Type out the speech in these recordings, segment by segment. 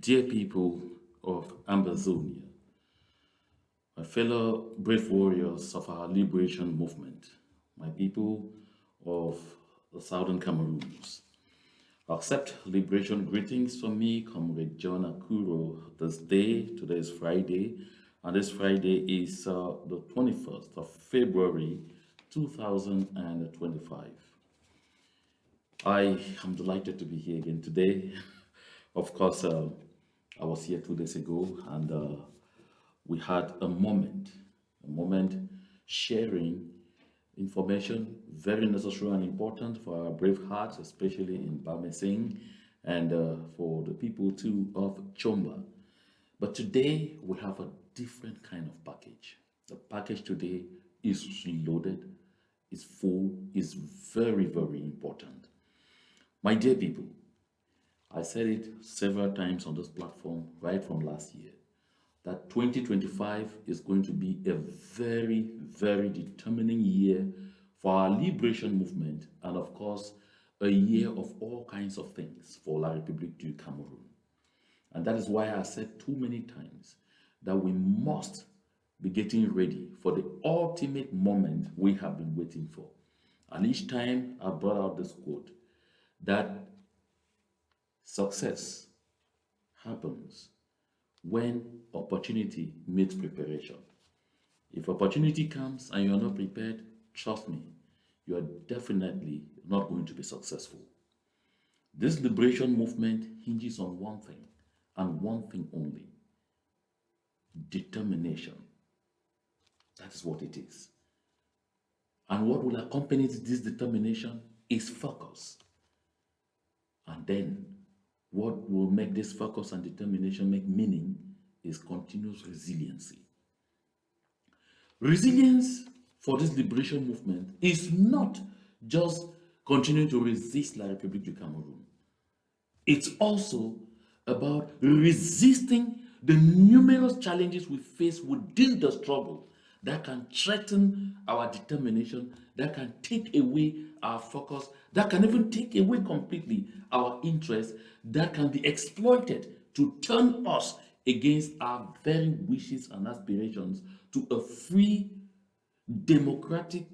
Dear people of Ambazonia, my fellow brave warriors of our liberation movement, my people of the southern Cameroons, accept liberation greetings from me, Comrade John Akuro, this day. Today is Friday, and this Friday is the 21st of February 2025. I am delighted to be here again today. Of course, I was here 2 days ago, and we had a moment sharing information very necessary and important for our brave hearts, especially in Bamesing, and for the people too of Chomba. But today we have a different kind of package. The package today is loaded, is full, is very, very important. My dear people, I said it several times on this platform right from last year that 2025 is going to be a very, very determining year for our liberation movement, and of course, a year of all kinds of things for La République du Cameroun. And that is why I said too many times that we must be getting ready for the ultimate moment we have been waiting for. And each time I brought out this quote that success happens when opportunity meets preparation. If opportunity comes and you're not prepared, trust me, you are definitely not going to be successful. This liberation movement hinges on one thing and one thing only: determination. That is what it is. And what will accompany this determination is focus. And then what will make this focus and determination make meaning is continuous resiliency. Resilience for this liberation movement is not just continuing to resist La République du Cameroun. It's also about resisting the numerous challenges we face within the struggle that can threaten our determination, that can take away our focus, that can even take away completely our interest, that can be exploited to turn us against our very wishes and aspirations to a free, democratic,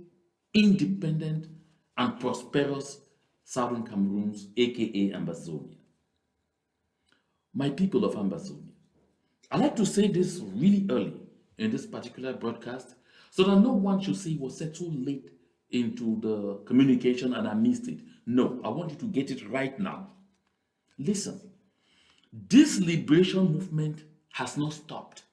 independent, and prosperous Southern Cameroons, aka Ambazonia. My people of Ambazonia, I like to say this really early in this particular broadcast so that no one should say it was said too late into the communication and I missed it. No, I want you to get it right now. Listen, this liberation movement has not stopped.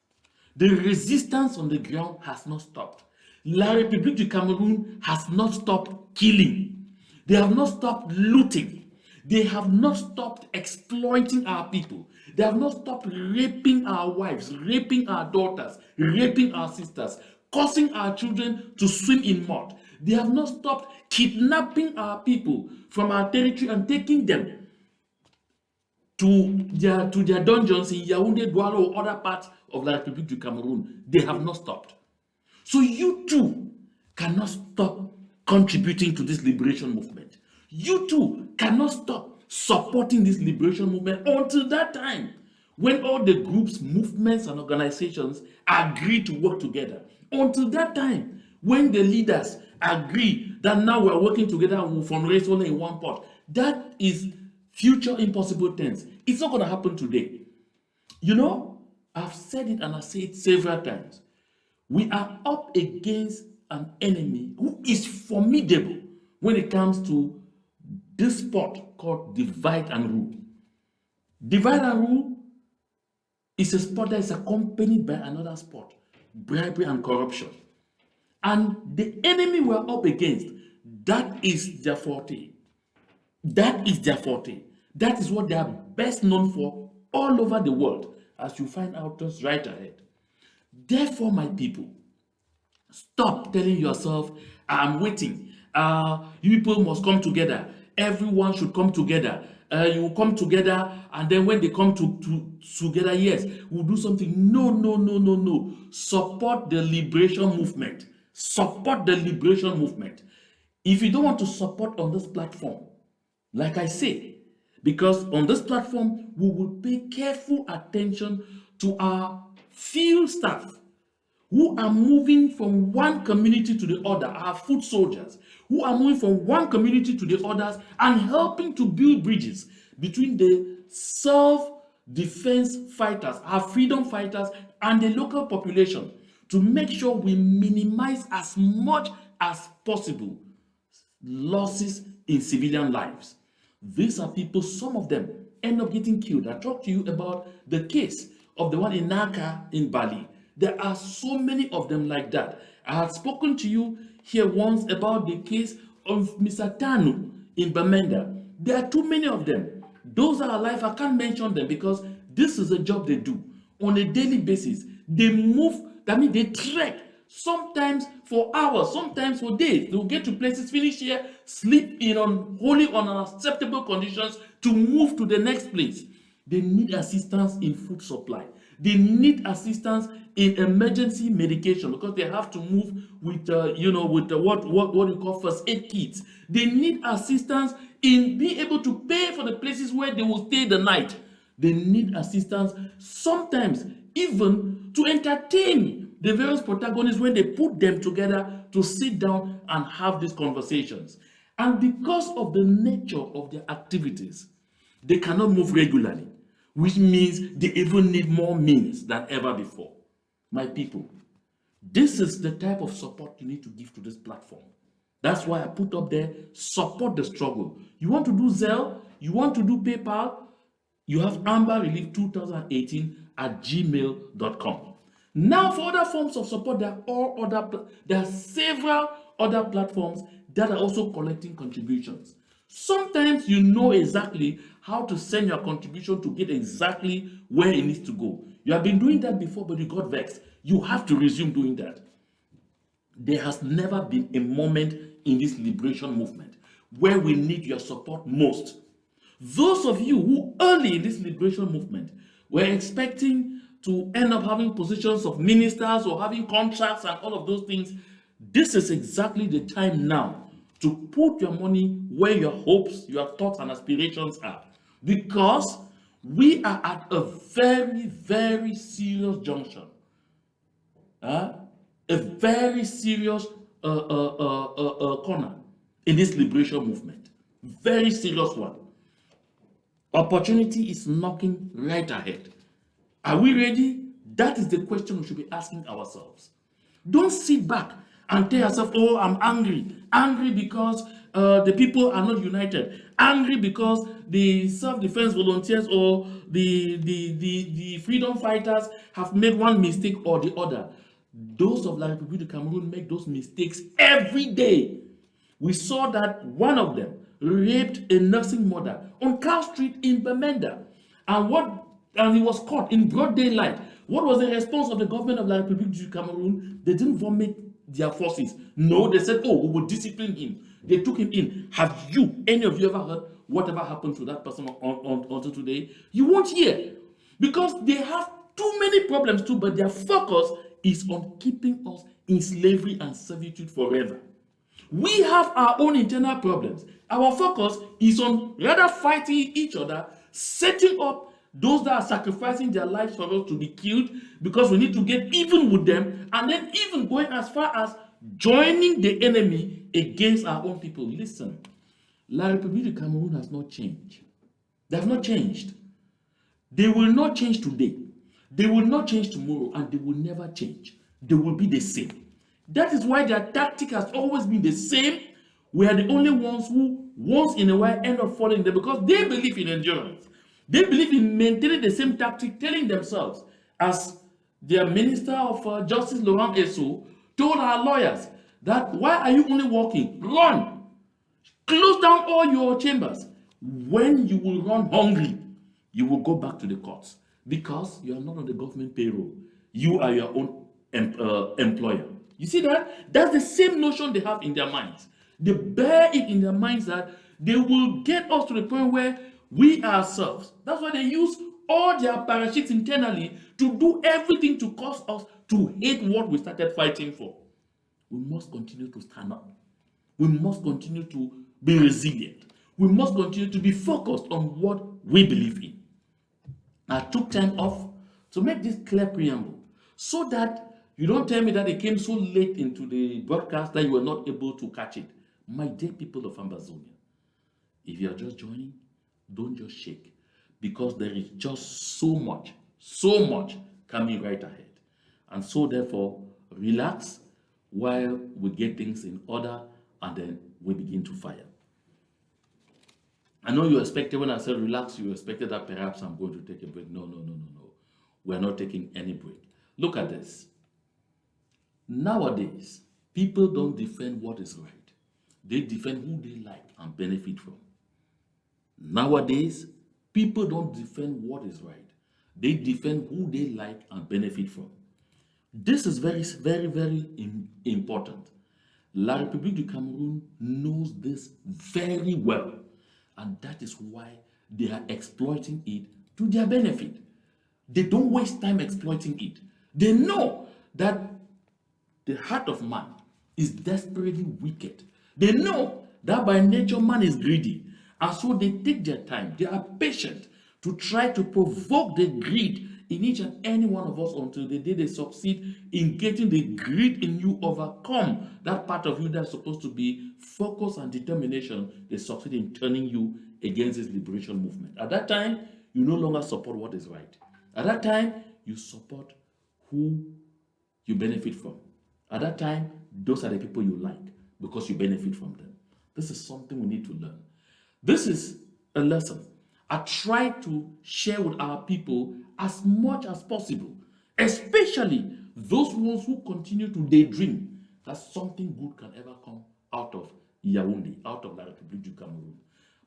The resistance on the ground has not stopped. La République du Cameroun has not stopped killing. They have not stopped looting. They have not stopped exploiting our people. They have not stopped raping our wives, raping our daughters, raping our sisters, causing our children to swim in mud. They have not stopped kidnapping our people from our territory and taking them to their dungeons in Yaoundé, Douala, or other parts of La République du Cameroun. They have not stopped. So you too cannot stop contributing to this liberation movement. You too cannot stop supporting this liberation movement until that time when all the groups, movements, and organizations agree to work together. Until that time when the leaders agree that now we're working together and we'll fundraise only in one pot. That is future impossible tense. It's not going to happen today. You know, I've said it and I say it several times. We are up against an enemy who is formidable when it comes to this sport called divide and rule. Divide and rule is a sport that is accompanied by another sport, bribery and corruption. And the enemy we're up against, that is their forte. That is their forte. That is what they are best known for all over the world, as you find out just right ahead. Therefore, my people, stop telling yourself, I'm waiting. You people must come together. Everyone should come together. You will come together, and then when they come together, yes, we'll do something. No, no, no, no, no. Support the liberation movement. Support the liberation movement. If you don't want to support on this platform, like I say, Because on this platform, we will pay careful attention to our field staff who are moving from one community to the other, our foot soldiers, who are moving from one community to the others and helping to build bridges between the self-defense fighters, our freedom fighters, and the local population to make sure we minimize as much as possible losses in civilian lives. These are people, some of them end up getting killed. I talked to you about the case of the one in Naka in Bali. There are so many of them like that. I had spoken to you here once about the case of Mr. Tanu in Bamenda. There are too many of them. Those are alive. I can't mention them because this is a job they do on a daily basis. They move, that means they trek, sometimes for hours, sometimes for days. They'll get to places, finish here, sleep in wholly unacceptable conditions to move to the next place. They need assistance in food supply. They need assistance in emergency medication because they have to move with, what you call first aid kits. They need assistance in being able to pay for the places where they will stay the night. They need assistance sometimes even to entertain the various protagonists when they put them together to sit down and have these conversations. And because of the nature of their activities, they cannot move regularly, which means they even need more means than ever before. My people, this is the type of support you need to give to this platform. That's why I put up there, support the struggle. You want to do Zelle, you want to do PayPal, you have amberrelief2018@gmail.com. Now, for other forms of support, there are several other platforms that are also collecting contributions. Sometimes you know exactly how to send your contribution to get exactly where it needs to go. You have been doing that before, but you got vexed. You have to resume doing that. There has never been a moment in this liberation movement where we need your support most. Those of you who early in this liberation movement were expecting to end up having positions of ministers or having contracts and all of those things, this is exactly the time now to put your money where your hopes, your thoughts and aspirations are. Because we are at a very, very serious junction. A very serious corner in this liberation movement. Very serious one. Opportunity is knocking right ahead. Are we ready? That is the question we should be asking ourselves. Don't sit back and tell yourself, oh, I'm angry. Angry because the people are not united. Angry because the self-defense volunteers or the freedom fighters have made one mistake or the other. Those of La République du Cameroun make those mistakes every day. We saw that one of them raped a nursing mother on Cow Street in Bamenda. And he was caught in broad daylight. What was the response of the government of La République du Cameroun? They didn't vomit their forces. No, they said, oh, we will discipline him. They took him in. Have any of you ever heard whatever happened to that person until today? You won't hear. Because they have too many problems too, but their focus is on keeping us in slavery and servitude forever. We have our own internal problems. Our focus is on rather fighting each other, setting up those that are sacrificing their lives for us to be killed because we need to get even with them, and then even going as far as joining the enemy against our own people. Listen, La République du Cameroun has not changed. They have not changed. They will not change today. They will not change tomorrow, and they will never change. They will be the same. That is why their tactic has always been the same. We are the only ones who once in a while end up following them because they believe in endurance. They believe in maintaining the same tactic, telling themselves, as their Minister of Justice, Laurent Esso, told our lawyers that why are you only walking? Run! Close down all your chambers. When you will run hungry, you will go back to the courts because you are not on the government payroll. You are your own employer. You see that? That's the same notion they have in their minds. They bear it in their minds that they will get us to the point where we ourselves, that's why they use all their parachutes internally to do everything to cause us to hate what we started fighting for. We must continue to stand up. We must continue to be resilient. We must continue to be focused on what we believe in. I took time off to make this clear preamble so that you don't tell me that it came so late into the broadcast that you were not able to catch it. My dear people of Ambazonia, if you are just joining, don't just shake, because there is just so much coming right ahead. And so therefore, relax while we get things in order, and then we begin to fire. I know you expected, when I said relax, you expected that perhaps I'm going to take a break. No. We're not taking any break. Look at this. Nowadays, people don't defend what is right. They defend who they like and benefit from. Nowadays, people don't defend what is right. They defend who they like and benefit from. This is very, very, very important. La République du Cameroun knows this very well, and that is why they are exploiting it to their benefit. They don't waste time exploiting it. They know that the heart of man is desperately wicked. They know that by nature man is greedy, and so they take their time. They are patient to try to provoke the greed in each and any one of us until the day they succeed in getting the greed in you overcome that part of you that's supposed to be focus and determination. They succeed in turning you against this liberation movement. At that time, you no longer support what is right. At that time, you support who you benefit from. At that time, those are the people you like because you benefit from them. This is something we need to learn. This is a lesson I try to share with our people as much as possible, especially those ones who continue to daydream that something good can ever come out of Yaoundé, out of La République du Cameroun.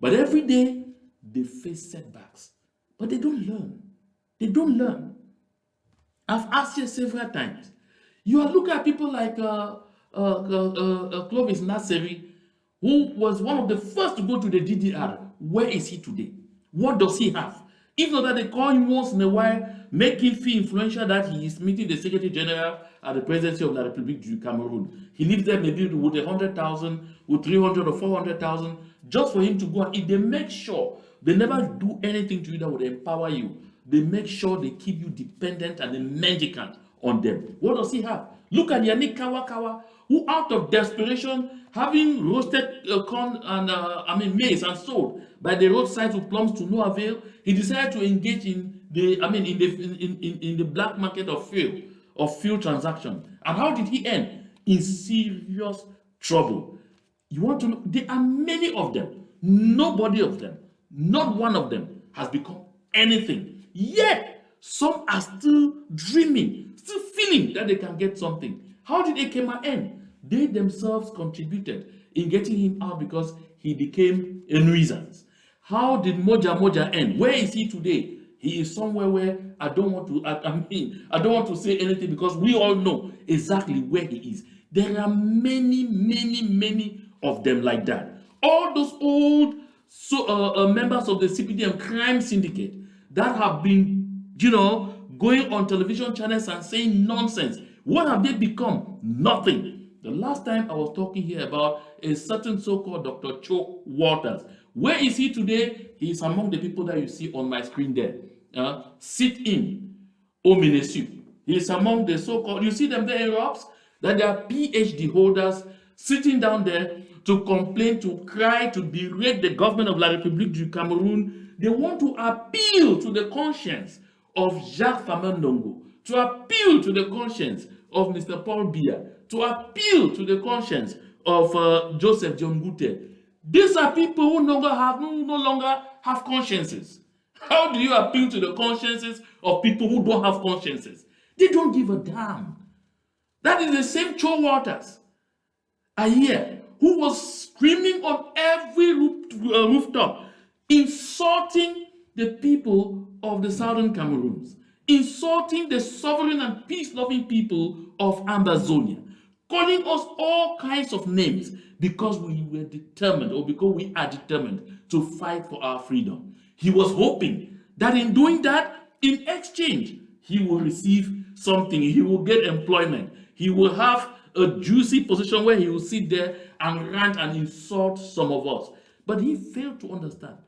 But every day, they face setbacks, but they don't learn. They don't learn. I've asked you several times. You are looking at people like Clovis Nasseri, who was one of the first to go to the DDR. Where is he today? What does he have? If not that they call him once in a while, make him feel influential that he is meeting the Secretary General at the presidency of La République du Cameroun. He lives there maybe with 100,000, with 300 or 400,000, just for him to go and eat. They make sure they never do anything to you that would empower you. They make sure they keep you dependent and mendicant on them. What does he have? Look at Yannick Kawakawa, who out of desperation, having roasted corn and maize and sold by the roadside with plums to no avail, he decided to engage in the black market of fuel transaction. And how did he end? In serious trouble. You want to know? There are many of them. Nobody of them, not one of them, has become anything. Yet, some are still dreaming, still feeling that they can get something. How did Ekema end? They themselves contributed in getting him out because he became a nuisance. How did Moja end? Where is he today? He is somewhere where I don't want to say anything because we all know exactly where he is. There are many of them like that. All those old members of the CPDM crime syndicate that have been, going on television channels and saying nonsense. What have they become? Nothing. The last time I was talking here about a certain so-called Dr. Cho Waters. Where is he today? He is among the people that you see on my screen there. Sit in Ominesu. He is among the so-called, you see them there in Robs? That they are PhD holders sitting down there to complain, to cry, to berate the government of La République du Cameroun. They want to appeal to the conscience of Jacques Famendongo, to appeal to the conscience of Mr. Paul Biya, to appeal to the conscience of Joseph John Gute. These are people who no longer have consciences. How do you appeal to the consciences of people who don't have consciences? They don't give a damn. That is the same Cho Waters, who was screaming on every rooftop, insulting the people of the southern Cameroons, insulting the sovereign and peace-loving people of Ambazonia, calling us all kinds of names because we were determined, or because we are determined to fight for our freedom. He was hoping that in doing that, in exchange, he will receive something. He will get employment. He will have a juicy position where he will sit there and rant and insult some of us. But he failed to understand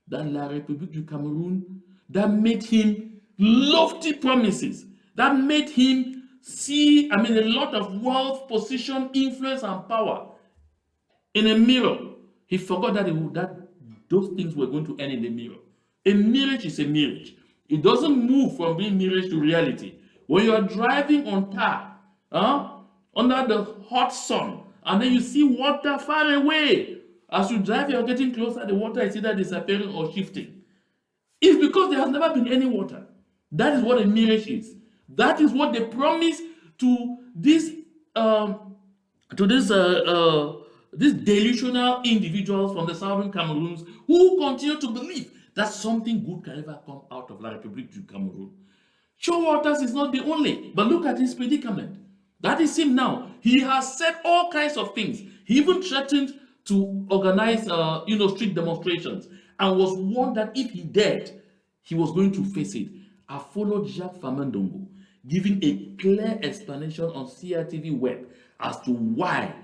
that La République du Cameroun, that made him lofty promises, that made him see, a lot of wealth, position, influence, and power in a mirror. He forgot that those things were going to end in the mirror. A mirage is a mirage. It doesn't move from being mirage to reality. When you are driving on tar, under the hot sun, and then you see water far away, as you drive, you are getting closer, the water is either disappearing or shifting. It's because there has never been any water. That is what a mirage is. That is what they promise to these delusional individuals from the southern Cameroons who continue to believe that something good can ever come out of La République du Cameroun. Joe Waters is not the only, but look at his predicament. That is him now. He has said all kinds of things. He even threatened to organize, street demonstrations, and was warned that if he dared, he was going to face it. I followed Jacques Famandongo, giving a clear explanation on CRTV Web as to why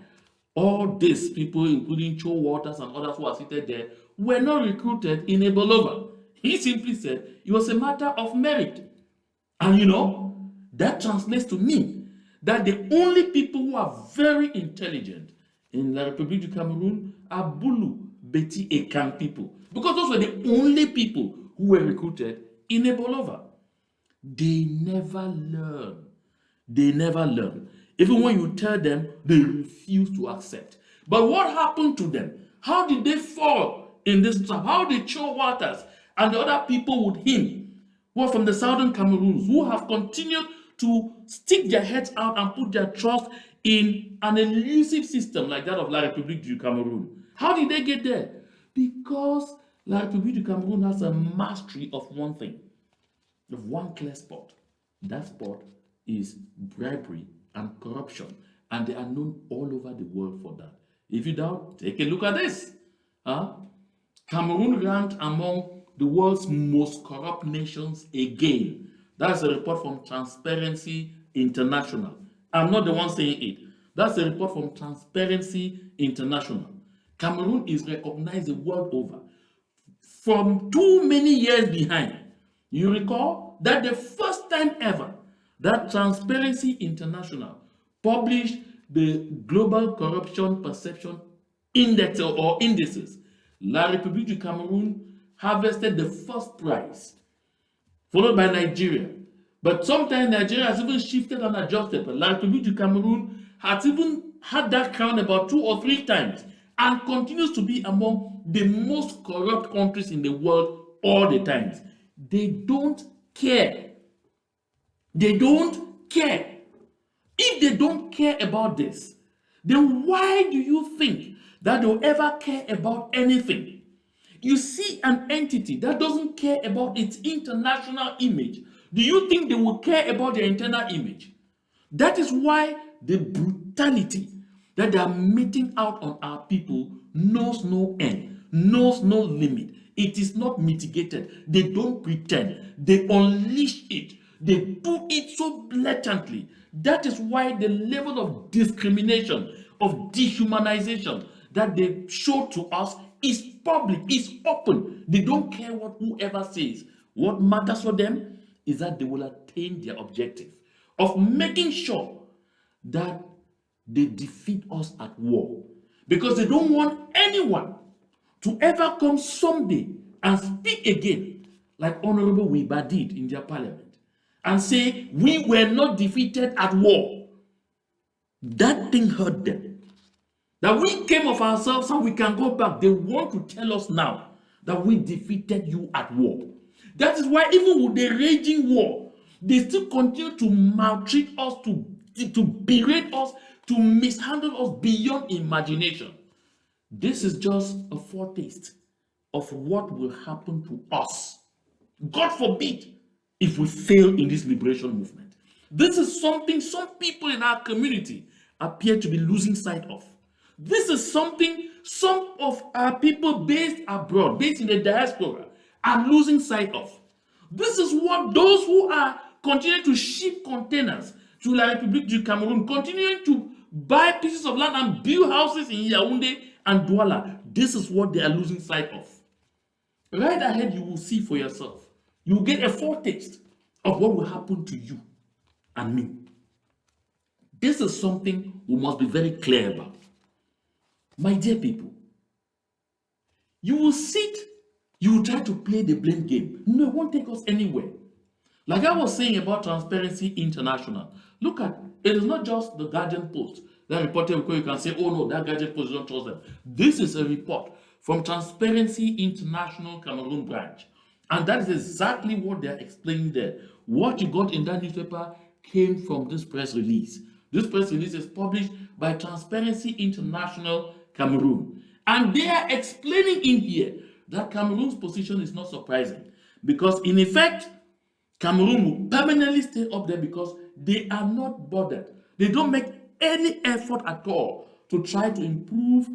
all these people, including Cho Waters and others who are seated there, were not recruited in a Bolova. He simply said it was a matter of merit. And that translates to mean that the only people who are very intelligent in La République du Cameroun are Bulu-Ekang people. Because those were the only people who were recruited in a Bolova. They never learn. They never learn. Even when you tell them, they refuse to accept. But what happened to them? How did they fall in this trap? How did Cho Waters and the other people with him, who are from the southern Cameroons, who have continued to stick their heads out and put their trust in an elusive system like that of La République du Cameroun? How did they get there? Because La République du Cameroun has a mastery of one thing, of one clear spot. That spot is bribery and corruption, and they are known all over the world for that. If you doubt, take a look at this. Cameroon ranked among the world's most corrupt nations again. That's a report from Transparency International. I'm not the one saying it. That's a report from Transparency International. Cameroon is recognized the world over from too many years behind. You recall that the first time ever that Transparency International published the Global Corruption Perception Index or indices, La République du Cameroun harvested the first prize, followed by Nigeria. But sometimes Nigeria has even shifted and adjusted, but La République du Cameroun has even had that crown about 2 or 3 times and continues to be among the most corrupt countries in the world all the times. They don't care. They don't care. If they don't care about this, then why do you think that they'll ever care about anything? You see an entity that doesn't care about its international image. Do you think they will care about their internal image? That is why the brutality that they are meting out on our people knows no end, knows no limit. It is not mitigated. They don't pretend. They unleash it. They do it so blatantly. That is why the level of discrimination, of dehumanization that they show to us is public, is open. They don't care what whoever says. What matters for them is that they will attain their objective of making sure that they defeat us at war. Because they don't want anyone to ever come someday and speak again like Honorable Wiba did in their parliament and say, we were not defeated at war. That thing hurt them. That we came of ourselves and we can go back. They want to tell us now that we defeated you at war. That is why even with the raging war, they still continue to maltreat us, to berate us, to mishandle us beyond imagination. This is just a foretaste of what will happen to us. God forbid if we fail in this liberation movement. This is something some people in our community appear to be losing sight of. This is something some of our people based abroad, based in the diaspora, are losing sight of. This is what those who are continuing to ship containers to La République du Cameroun, continuing to buy pieces of land and build houses in Yaoundé and Douala, this is what they are losing sight of. Right ahead, you will see for yourself. You will get a foretaste of what will happen to you and me. This is something we must be very clear about. My dear people, you will sit, you will try to play the blame game. No, it won't take us anywhere. Like I was saying about Transparency International, look at it is not just the Guardian Post that reported because you can say, oh no, that Guardian Post, don't trust them. This is a report from Transparency International Cameroon branch. And that is exactly what they are explaining there. What you got in that newspaper came from this press release. This press release is published by Transparency International Cameroon. And they are explaining in here that Cameroon's position is not surprising because, in effect, Cameroon will permanently stay up there because they are not bothered. They don't make any effort at all to try to improve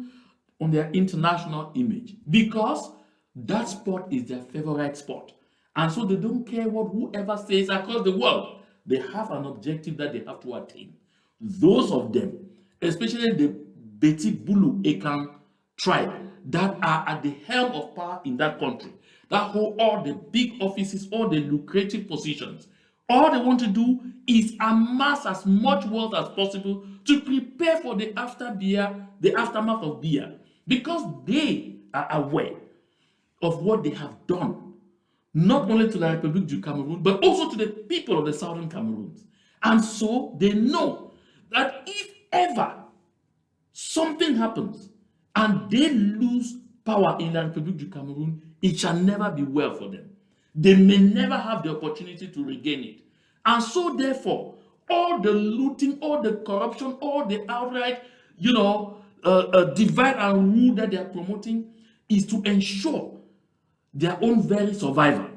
on their international image because that sport is their favorite sport. And so they don't care what whoever says across the world. They have an objective that they have to attain. Those of them, especially the Bulu-Ekang tribe that are at the helm of power in that country, that hold all the big offices, all the lucrative positions. All they want to do is amass as much wealth as possible to prepare for the aftermath of Biya, because they are aware of what they have done, not only to the Republic du Cameroun, but also to the people of the southern Cameroons. And so they know that if ever something happens and they lose power in the Republic du Cameroun, it shall never be well for them. They may never have the opportunity to regain it. And so therefore, all the looting, all the corruption, all the outright, divide and rule that they are promoting is to ensure their own very survival.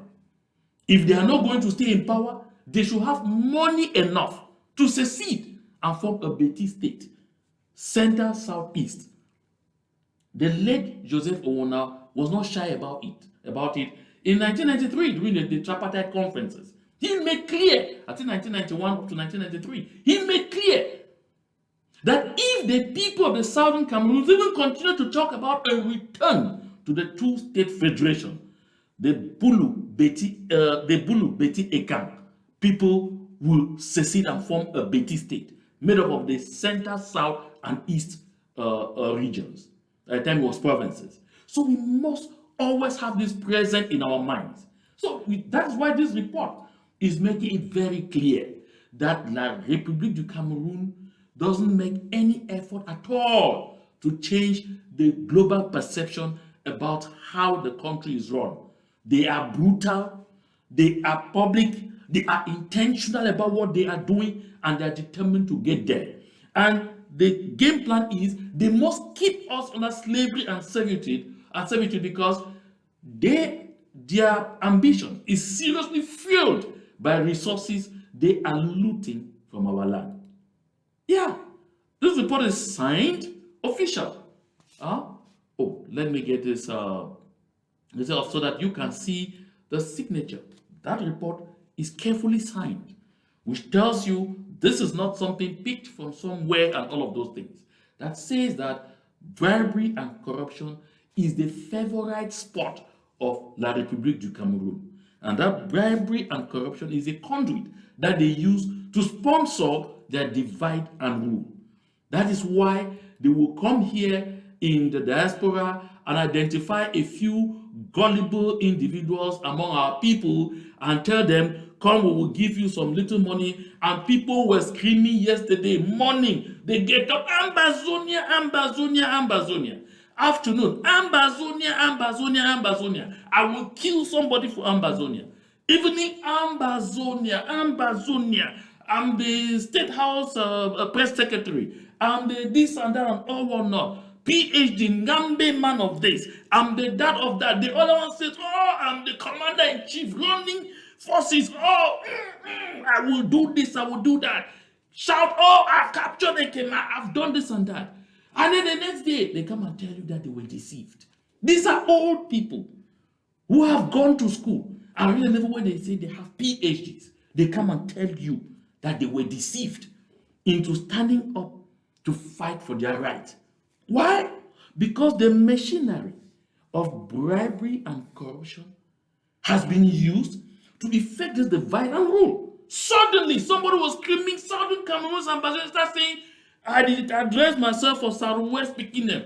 If they are not going to stay in power, they should have money enough to secede and form a Betis state, center southeast. The late Joseph Owona was not shy about it. In 1993, during the tripartite conferences, he made clear, I think 1991 up to 1993, he made clear that if the people of the southern Cameroon even continue to talk about a return to the two-state federation, the Bulu-Ekang people will secede and form a Betis state made up of the center, south, and east regions. At the time it was provinces. So we must always have this present in our minds. So that's why this report is making it very clear that La République du Cameroun doesn't make any effort at all to change the global perception about how the country is run. They are brutal, they are public, they are intentional about what they are doing, and they are determined to get there. And the game plan is they must keep us under slavery and servitude because their ambition is seriously fueled by resources they are looting from our land. Yeah, this report is signed official. Let me get this so that you can see the signature. That report is carefully signed, which tells you this is not something picked from somewhere and all of those things. That says that bribery and corruption is the favorite spot of La République du Cameroun. And that bribery and corruption is a conduit that they use to sponsor their divide and rule. That is why they will come here in the diaspora and identify a few gullible individuals among our people and tell them, come, we will give you some little money. And people were screaming yesterday morning. They get up, Ambazonia, Ambazonia, Ambazonia. Afternoon, Ambazonia, Ambazonia, Ambazonia. I will kill somebody for Ambazonia. Evening, Ambazonia, Ambazonia. I'm the State House press secretary. I'm the this and that and all whatnot. PhD, Ngambe man of this. I'm the that of that. The other one says, oh, I'm the commander-in-chief running forces. Oh, I will do this, I will do that. Shout, oh, I've captured Ekema, I've done this and that. And then the next day, they come and tell you that they were deceived. These are old people who have gone to school. And really, never when they say they have PhDs, they come and tell you that they were deceived into standing up to fight for their right. Why? because the machinery of bribery and corruption has been used to effect this divide and rule. Suddenly, somebody was screaming, Southern Cameroon's ambassador started saying, I did address myself for Southwest speaking them.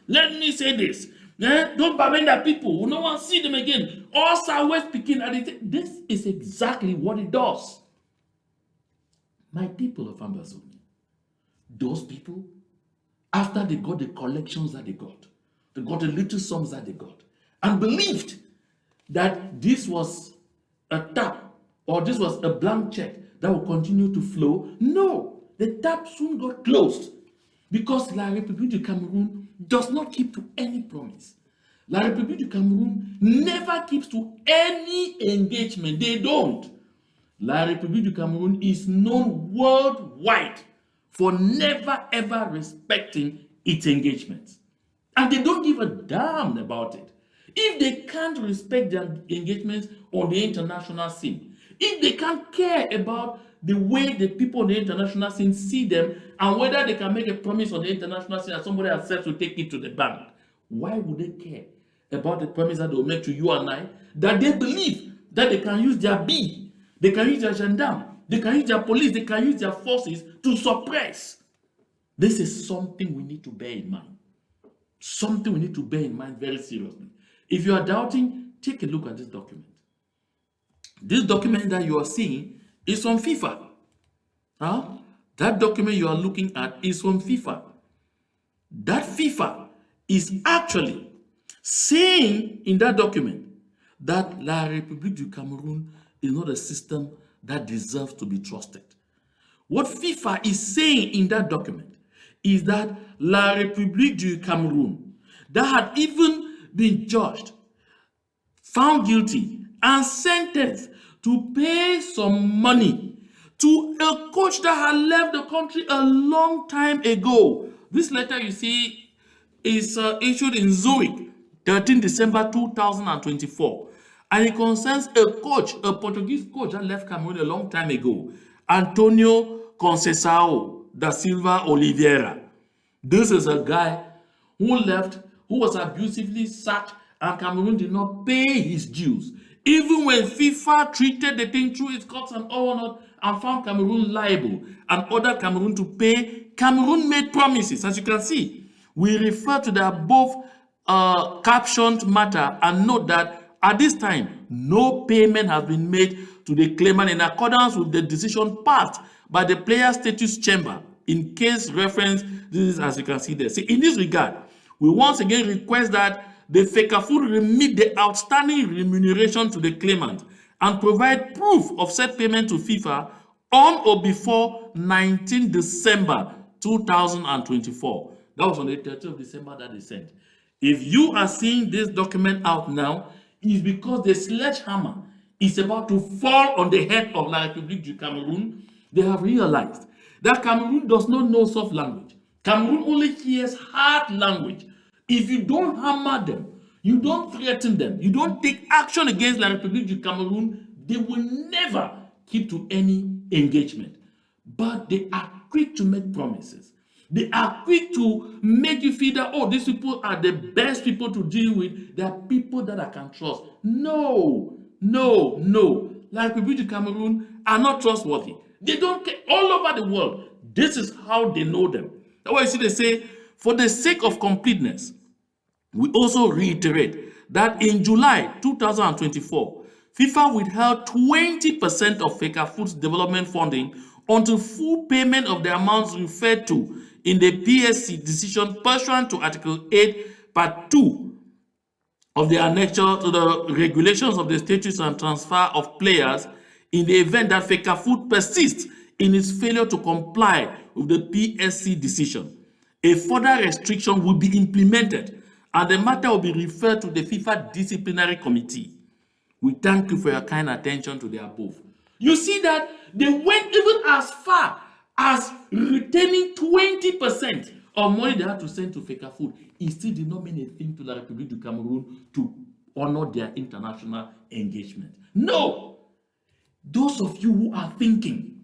Let me say this. Don't Bamenda people, no one see them again. All Southwest speaking. This is exactly what it does. My people of Ambazonia, those people, after they got the collections that they got the little sums that they got, and believed that this was a tap or this was a blank check that will continue to flow. No, the tap soon got closed because La République du Cameroun does not keep to any promise. La République du Cameroun never keeps to any engagement. They don't. La République du Cameroun is known worldwide for never ever respecting its engagements. And they don't give a damn about it. If they can't respect their engagements on the international scene, if they can't care about the way the people on the international scene see them and whether they can make a promise on the international scene and somebody accepts to take it to the bank, why would they care about the promise that they will make to you and I, that they believe that they can use their B, they can use their gendarme, they can use their police, they can use their forces to suppress? This is something we need to bear in mind. Something we need to bear in mind very seriously. If you are doubting, take a look at this document. This document that you are seeing is from FIFA. That document you are looking at is from FIFA. That FIFA is actually saying in that document that La République du Cameroun is not a system that deserves to be trusted. What FIFA is saying in that document is that La République du Cameroun, that had even been judged, found guilty, and sentenced to pay some money to a coach that had left the country a long time ago. This letter you see is issued in Zurich, 13 December 2024. And it concerns a coach, a Portuguese coach that left Cameroon a long time ago, Antonio Conceição da Silva Oliveira. This is a guy who left, who was abusively sacked, and Cameroon did not pay his dues. Even when FIFA treated the thing through its courts and all not, and found Cameroon liable and ordered Cameroon to pay, Cameroon made promises. As you can see, we refer to the above captioned matter and note that at this time, no payment has been made to the claimant in accordance with the decision passed by the Player Status Chamber. In case reference, this is as you can see there. See, in this regard, we once again request that the FECAFOOD remit the outstanding remuneration to the claimant and provide proof of said payment to FIFA on or before 19 December 2024. That was on the 30th of December that they sent. If you are seeing this document out now, it's because the sledgehammer is about to fall on the head of La République du Cameroun. They have realized that Cameroon does not know soft language. Cameroon only hears hard language. If you don't hammer them, you don't threaten them, you don't take action against La République du Cameroun, they will never keep to any engagement. But they are quick to make promises. They are quick to make you feel that, oh, these people are the best people to deal with. They are people that I can trust. No. La République du Cameroon are not trustworthy. They don't care. All over the world, this is how they know them. That's why you see they say, for the sake of completeness, we also reiterate that in July 2024, FIFA withheld 20% of FECAFOOD's development funding until full payment of the amounts referred to in the PSC decision pursuant to Article 8, Part 2 of the annexure to the regulations of the statutes and transfer of players in the event that FECAFOOD persists in its failure to comply with the PSC decision. A further restriction will be implemented and the matter will be referred to the FIFA Disciplinary Committee. We thank you for your kind attention to the above. You see that they went even as far as retaining 20% of money they had to send to FECAFOOD. It still did not mean a thing to La République du Cameroun to honor their international engagement. No! Those of you who are thinking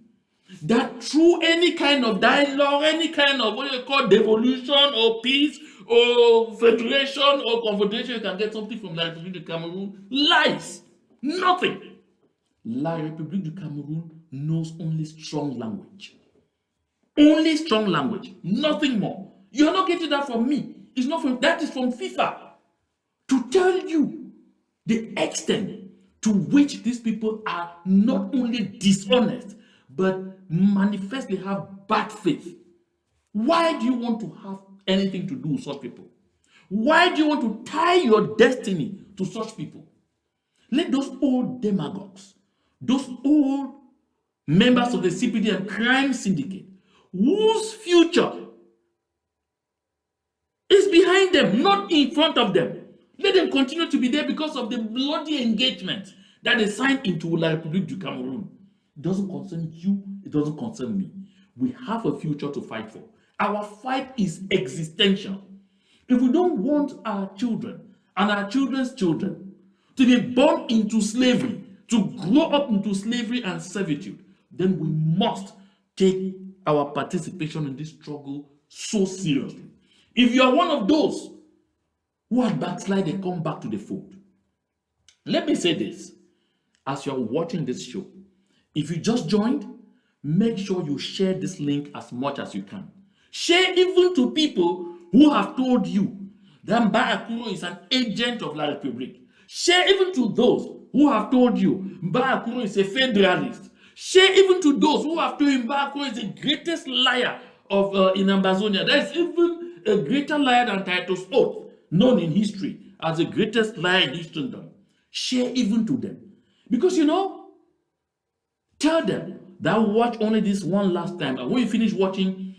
that through any kind of dialogue, any kind of what you call devolution or peace or federation or confederation, you can get something from La République du Cameroon. Lies. Nothing. La République du Cameroon knows only strong language. Only strong language. Nothing more. You're not getting that from me. It's not from that, is from FIFA. To tell you the extent to which these people are not only dishonest, but manifestly have bad faith. Why do you want to have anything to do with such people? Why do you want to tie your destiny to such people? Let those old demagogues, those old members of the CPD and crime syndicate, whose future is behind them, not in front of them, let them continue to be there because of the bloody engagement that they signed into La République du Cameroun. It doesn't concern you, it doesn't concern me. We have a future to fight for. Our fight is existential. If we don't want our children and our children's children to be born into slavery, to grow up into slavery and servitude, then we must take our participation in this struggle so seriously. If you are one of those who are backsliding, come back to the fold. Let me say this, as you are watching this show, if you just joined, make sure you share this link as much as you can. Share even to people who have told you that Mba Akuro is an agent of La République. Share even to those who have told you Mba Akuro is a federalist. Share even to those who have told you Mba Akuro is the greatest liar of in Ambazonia. There is even a greater liar than Titus Oath, known in history as the greatest liar in Christendom. Share even to them. Because tell them that watch only this one last time, and when you finish watching,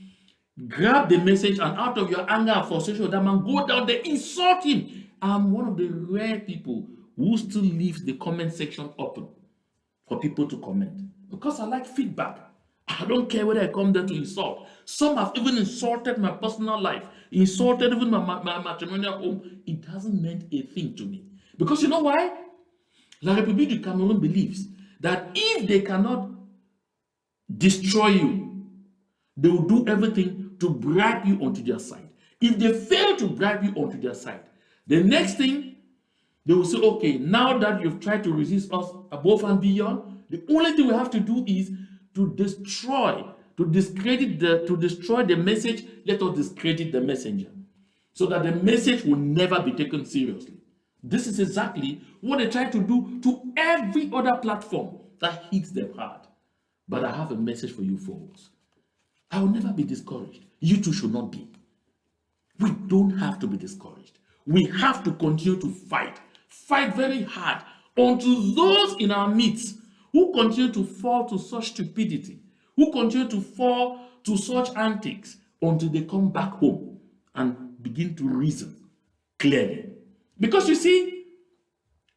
grab the message and out of your anger and frustration with that man, go down there, insult him. I'm one of the rare people who still leaves the comment section open for people to comment, because I like feedback. I don't care whether I come there to insult. Some have even insulted my personal life, insulted even my matrimonial home. It hasn't meant a thing to me. Because you know why? La République du Cameroun believes that if they cannot destroy you, they will do everything to bribe you onto their side. If they fail to bribe you onto their side, the next thing they will say, okay, now that you've tried to resist us above and beyond, the only thing we have to do is to destroy the message. Let us discredit the messenger, so that the message will never be taken seriously. This is exactly what they try to do to every other platform that hits them hard. But I have a message for you folks. I will never be discouraged. You too should not be. We don't have to be discouraged. We have to continue to fight very hard until those in our midst who continue to fall to such stupidity, who continue to fall to such antics, until they come back home and begin to reason clearly. Because you see,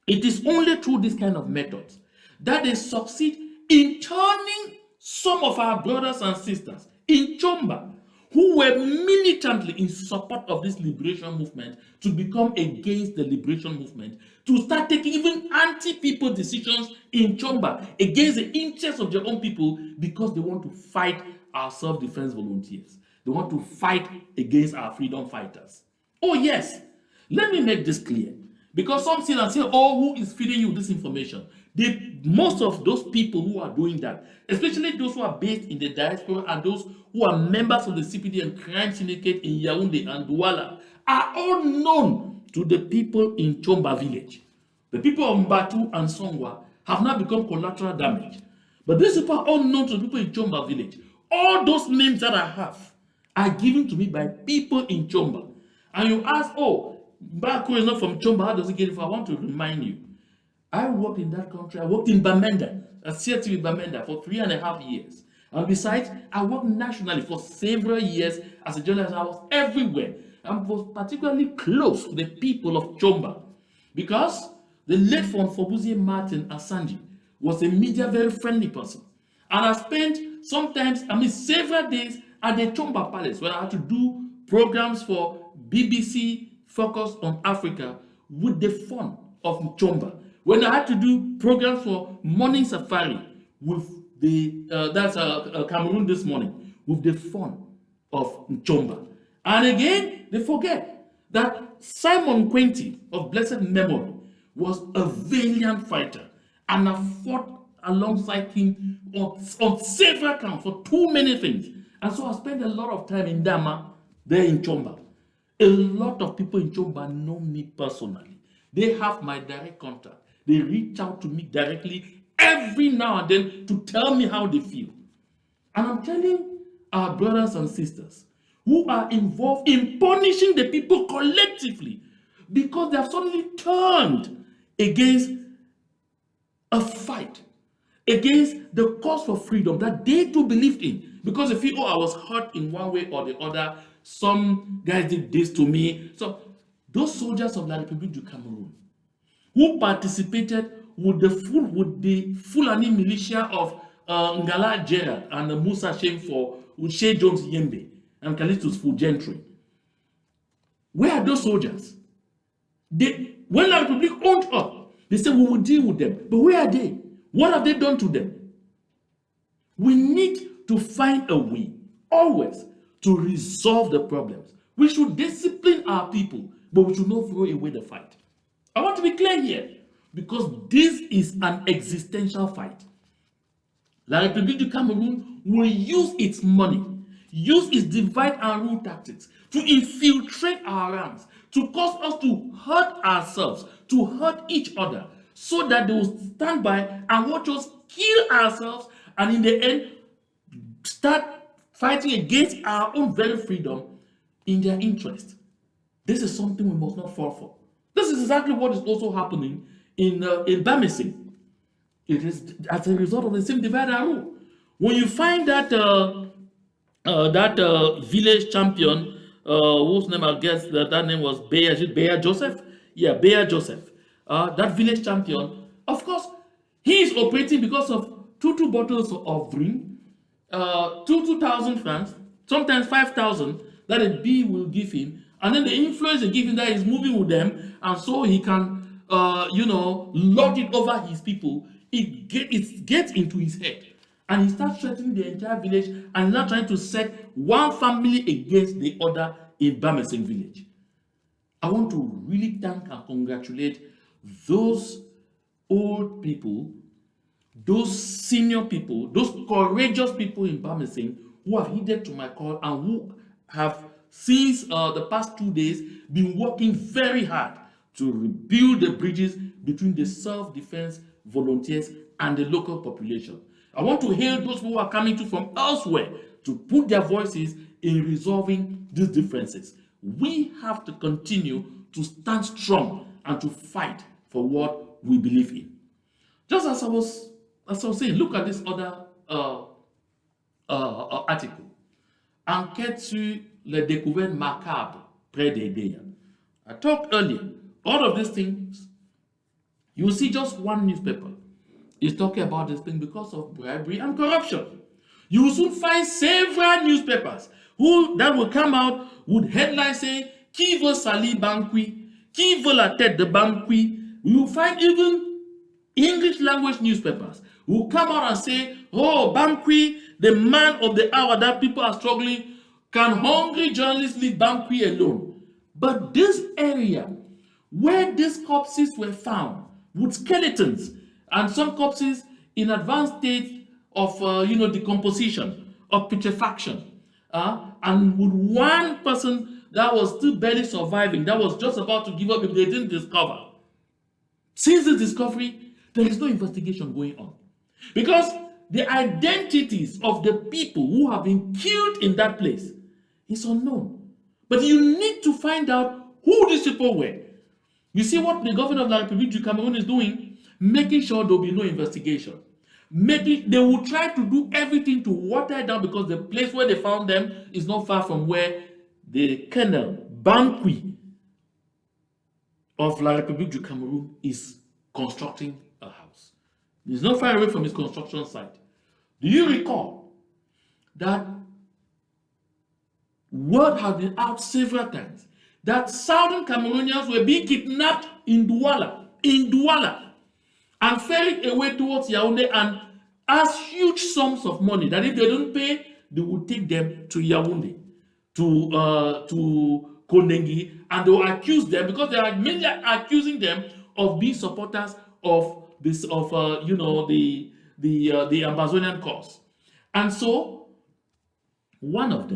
it is only through this kind of methods that they succeed in turning some of our brothers and sisters in Chomba, who were militantly in support of this liberation movement, to become against the liberation movement, to start taking even anti-people decisions in Chomba against the interests of their own people, because they want to fight our self-defense volunteers. They want to fight against our freedom fighters. Oh yes, let me make this clear, because some sit and say, oh, who is feeding you this information? Most of those people who are doing that, especially those who are based in the diaspora and those who are members of the CPD and crime syndicate in Yaoundé and Douala, are all known to the people in Chomba village. The people of Mbatu and Songwa have now become collateral damage. But these people are all known to the people in Chomba village. All those names that I have are given to me by people in Chomba. And you ask, oh, Mbako is not from Chomba, how does he get it? I want to remind you, I worked in that country. I worked in Bamenda, at CTV Bamenda, for 3.5 years. And besides, I worked nationally for several years as a journalist. I was everywhere. I was particularly close to the people of Chomba, because the late Fonfobuzie Martin Asanji was a media very friendly person. And I spent several days at the Chomba Palace, where I had to do programs for BBC focused on Africa with the fun of Chomba. When I had to do programs for Morning Safari with Cameroon this morning with the fun of Nchomba. And again, they forget that Simon Quinty of blessed memory was a valiant fighter and have fought alongside him on several counts for too many things. And so I spent a lot of time in Dama, there in Chomba. A lot of people in Chomba know me personally. They have my direct contact. They reach out to me directly every now and then to tell me how they feel. And I'm telling our brothers and sisters who are involved in punishing the people collectively because they have suddenly turned against a fight, against the cause for freedom that they too believed in. Because they feel, oh, I was hurt in one way or the other. Some guys did this to me. So those soldiers of La République du Cameroun who participated with the Fulani militia of Ngala Gerard and Musa Shem for Shea Jones Yembe and Callistus Fulgentry. Where are those soldiers? When La République owned up, they said we will deal with them. But where are they? What have they done to them? We need to find a way, always, to resolve the problems. We should discipline our people, but we should not throw away the fight. I want to be clear here, because this is an existential fight. La République du Cameroun will use its money, use its divide and rule tactics to infiltrate our ranks, to cause us to hurt ourselves, to hurt each other, so that they will stand by and watch us kill ourselves and in the end start fighting against our own very freedom in their interest. This is something we must not fall for. This is exactly what is also happening in Bamising. It is as a result of the same divide and rule. When you find that village champion, whose name I guess that name was Beya Joseph? Yeah, Beya Joseph. That village champion, of course, he is operating because of two bottles of drink, 2,000 francs, sometimes 5,000 that a bee will give him, and then the influence they give him that is moving with them, and so he can, lord it over his people. It gets into his head, and he starts threatening the entire village, and now trying to set one family against the other in Bamising village. I want to really thank and congratulate those old people, those senior people, those courageous people in Bamising who have heeded to my call and who have, since the past 2 days, been working very hard to rebuild the bridges between the self-defense volunteers and the local population. I want to hail those who are coming to from elsewhere to put their voices in resolving these differences. We have to continue to stand strong and to fight for what we believe in. Just as I was saying, look at this other article. Enquête sur les découvertes macabres près des Béas. I talked earlier, all of these things, you will see just one newspaper is talking about this thing because of bribery and corruption. You will soon find several newspapers that will come out with headlines saying, Qui veut salir Banqui? Qui veut la tête de Banqui? You will find even English language newspapers who will come out and say, oh, Banqui, the man of the hour that people are struggling, can hungry journalists leave Banqui alone? But this area where these corpses were found with skeletons and some corpses in advanced state of decomposition, of putrefaction, and with one person that was still barely surviving, that was just about to give up if they didn't discover. Since the discovery, there is no investigation going on. Because the identities of the people who have been killed in that place is unknown. But you need to find out who these people were. You see what the governor of La République du Cameroun is doing? Making sure there will be no investigation. They will try to do everything to water it down because the place where they found them is not far from where the Colonel Banqui of La République du Cameroun is constructing a house. It's not far away from his construction site. Do you recall that word has been out several times that southern Cameroonians were being kidnapped in Douala, and ferried away towards Yaoundé and as huge sums of money that if they don't pay, they will take them to Yaoundé, to Kondengi, and they will accuse them because they are mainly accusing them of being supporters of this the Amazonian cause. And so one of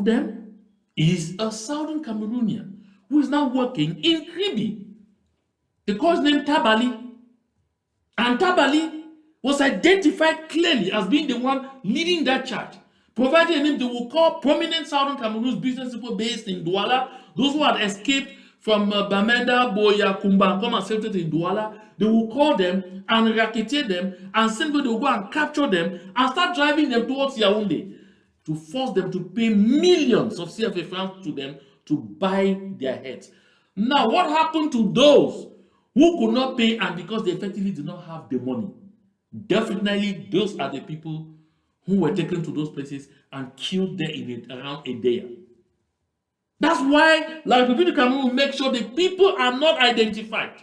them is a Southern Cameroonian who is now working in Kribi. They call his name Tabali. And Tabali was identified clearly as being the one leading that charge, providing a name they will call prominent Southern Cameroon's business people based in Douala, those who had escaped from Bamenda, Boya, Kumba, come and settled in Douala. They will call them and racketeer them and simply they will go and capture them and start driving them towards Yaoundé to force them to pay millions of CFA francs to them to buy their heads. Now, what happened to those who could not pay and because they effectively did not have the money? Definitely, those are the people who were taken to those places and killed there in around a day. That's why, like the video Cameroon will make sure the people are not identified.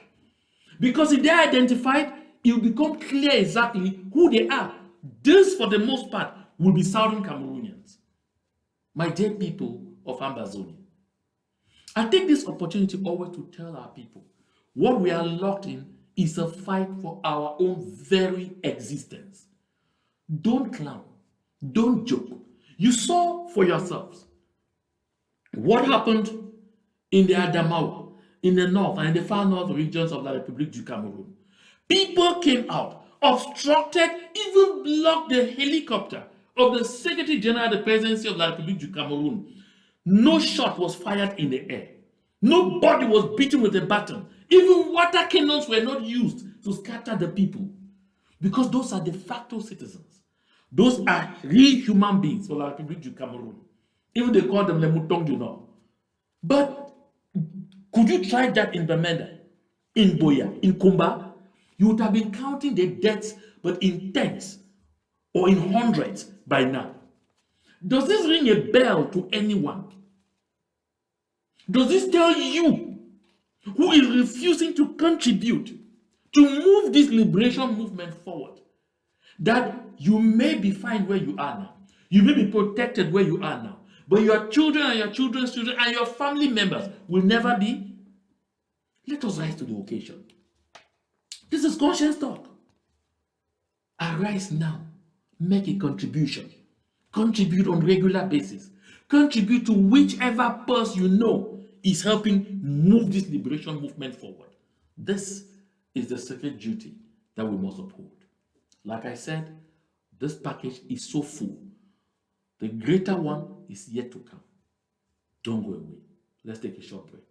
Because if they are identified, it will become clear exactly who they are. This, for the most part, will be Southern Cameroonians. My dear people of Ambazonia, I take this opportunity always to tell our people what we are locked in is a fight for our own very existence. Don't clown. Don't joke. You saw for yourselves what happened in the Adamawa, in the north and in the far north regions of the Republic du Cameroun. People came out, obstructed, even blocked the helicopter of the Secretary General of the Presidency of the Republic du Cameroun. No shot was fired in the air. Nobody was beaten with a baton. Even water cannons were not used to scatter the people. Because those are de facto citizens. Those are real human beings for the Republic du Cameroun. Even they call them les moutons du Nord. But could you try that in Bamenda, in Boya, in Kumba? You would have been counting the deaths, but in tens or in hundreds by now. Does this ring a bell to anyone? Does this tell you, who is refusing to contribute to move this liberation movement forward, that you may be fine where you are now? You may be protected where you are now, but your children and your children's children and your family members will never be? Let us rise to the occasion. This is conscience talk. Arise now. Make a contribution. Contribute on a regular basis. Contribute to whichever person you know is helping move this liberation movement forward. This is the sacred duty that we must uphold. Like I said, this package is so full. The greater one is yet to come. Don't go away. Let's take a short break.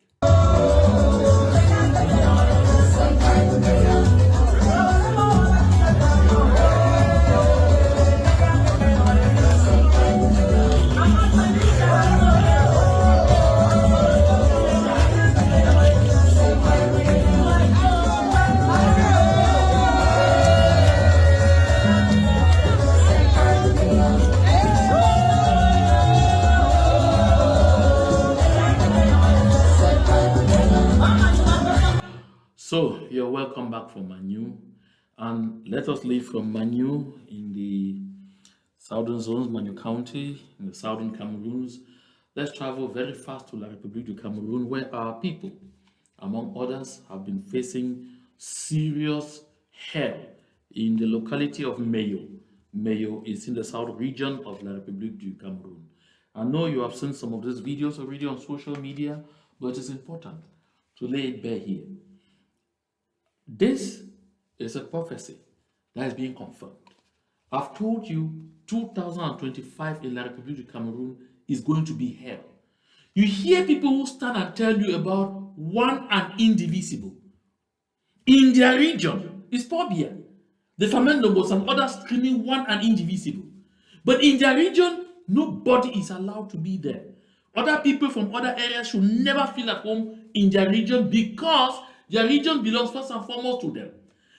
So you're welcome back from Manu, and let us leave from Manu in the southern zones, Manu County, in the southern Cameroons. Let's travel very fast to La République du Cameroun, where our people, among others, have been facing serious hell in the locality of Mayo. Mayo is in the south region of La République du Cameroun. I know you have seen some of these videos already on social media, but it is important to lay it bare here. This is a prophecy that is being confirmed. I've told you 2025 in La République du Cameroun is going to be hell. You hear people who stand and tell you about one and indivisible. In their region, it's Pobia. The Famendongos and others screaming one and indivisible. But in their region, nobody is allowed to be there. Other people from other areas should never feel at home in their region because their region belongs first and foremost to them.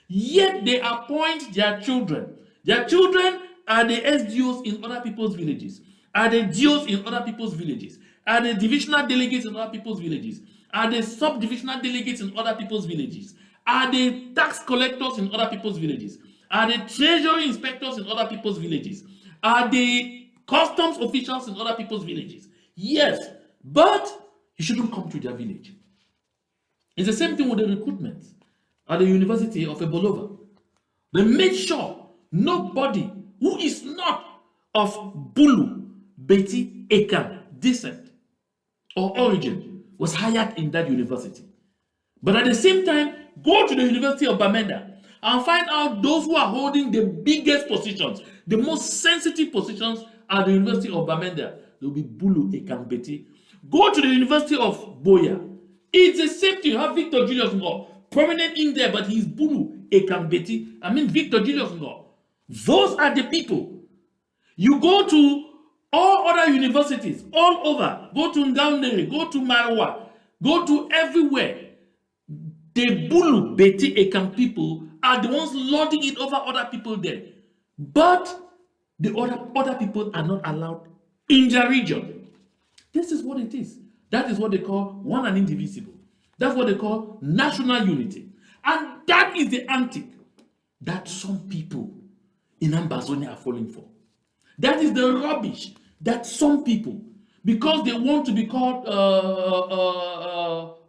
Yet they appoint their children. Their children are the SDOs in other people's villages, are the DOs in other people's villages, are the divisional delegates in other people's villages, are the sub-divisional delegates in other people's villages, Are the tax collectors in other people's villages? Are the treasury inspectors in other people's villages? Are the customs officials in other people's villages? Yes, but you shouldn't come to their village. It's the same thing with the recruitment at the University of Ebolova. They made sure nobody who is not of Bulu-Ekang-Betis descent or origin was hired in that university. But at the same time, go to the University of Bamenda and find out those who are holding the biggest positions, the most sensitive positions at the University of Bamenda. There will be Bulu-Ekang-Betis. Go to the University of Boya. It's the same thing. You have Victor Julius Ngo, prominent in there, but he's Bulu-Ekang-Betis. I mean, Victor Julius Ngo. Those are the people. You go to all other universities, all over. Go to Ngaundere, go to Marwa, go to everywhere. The Bulu-Ekang people are the ones lording it over other people there. But the other people are not allowed in their region. This is what it is. That is what they call one and indivisible. That's what they call national unity. And that is the antic that some people in Ambazonia are falling for. That is the rubbish that some people, because they want to be called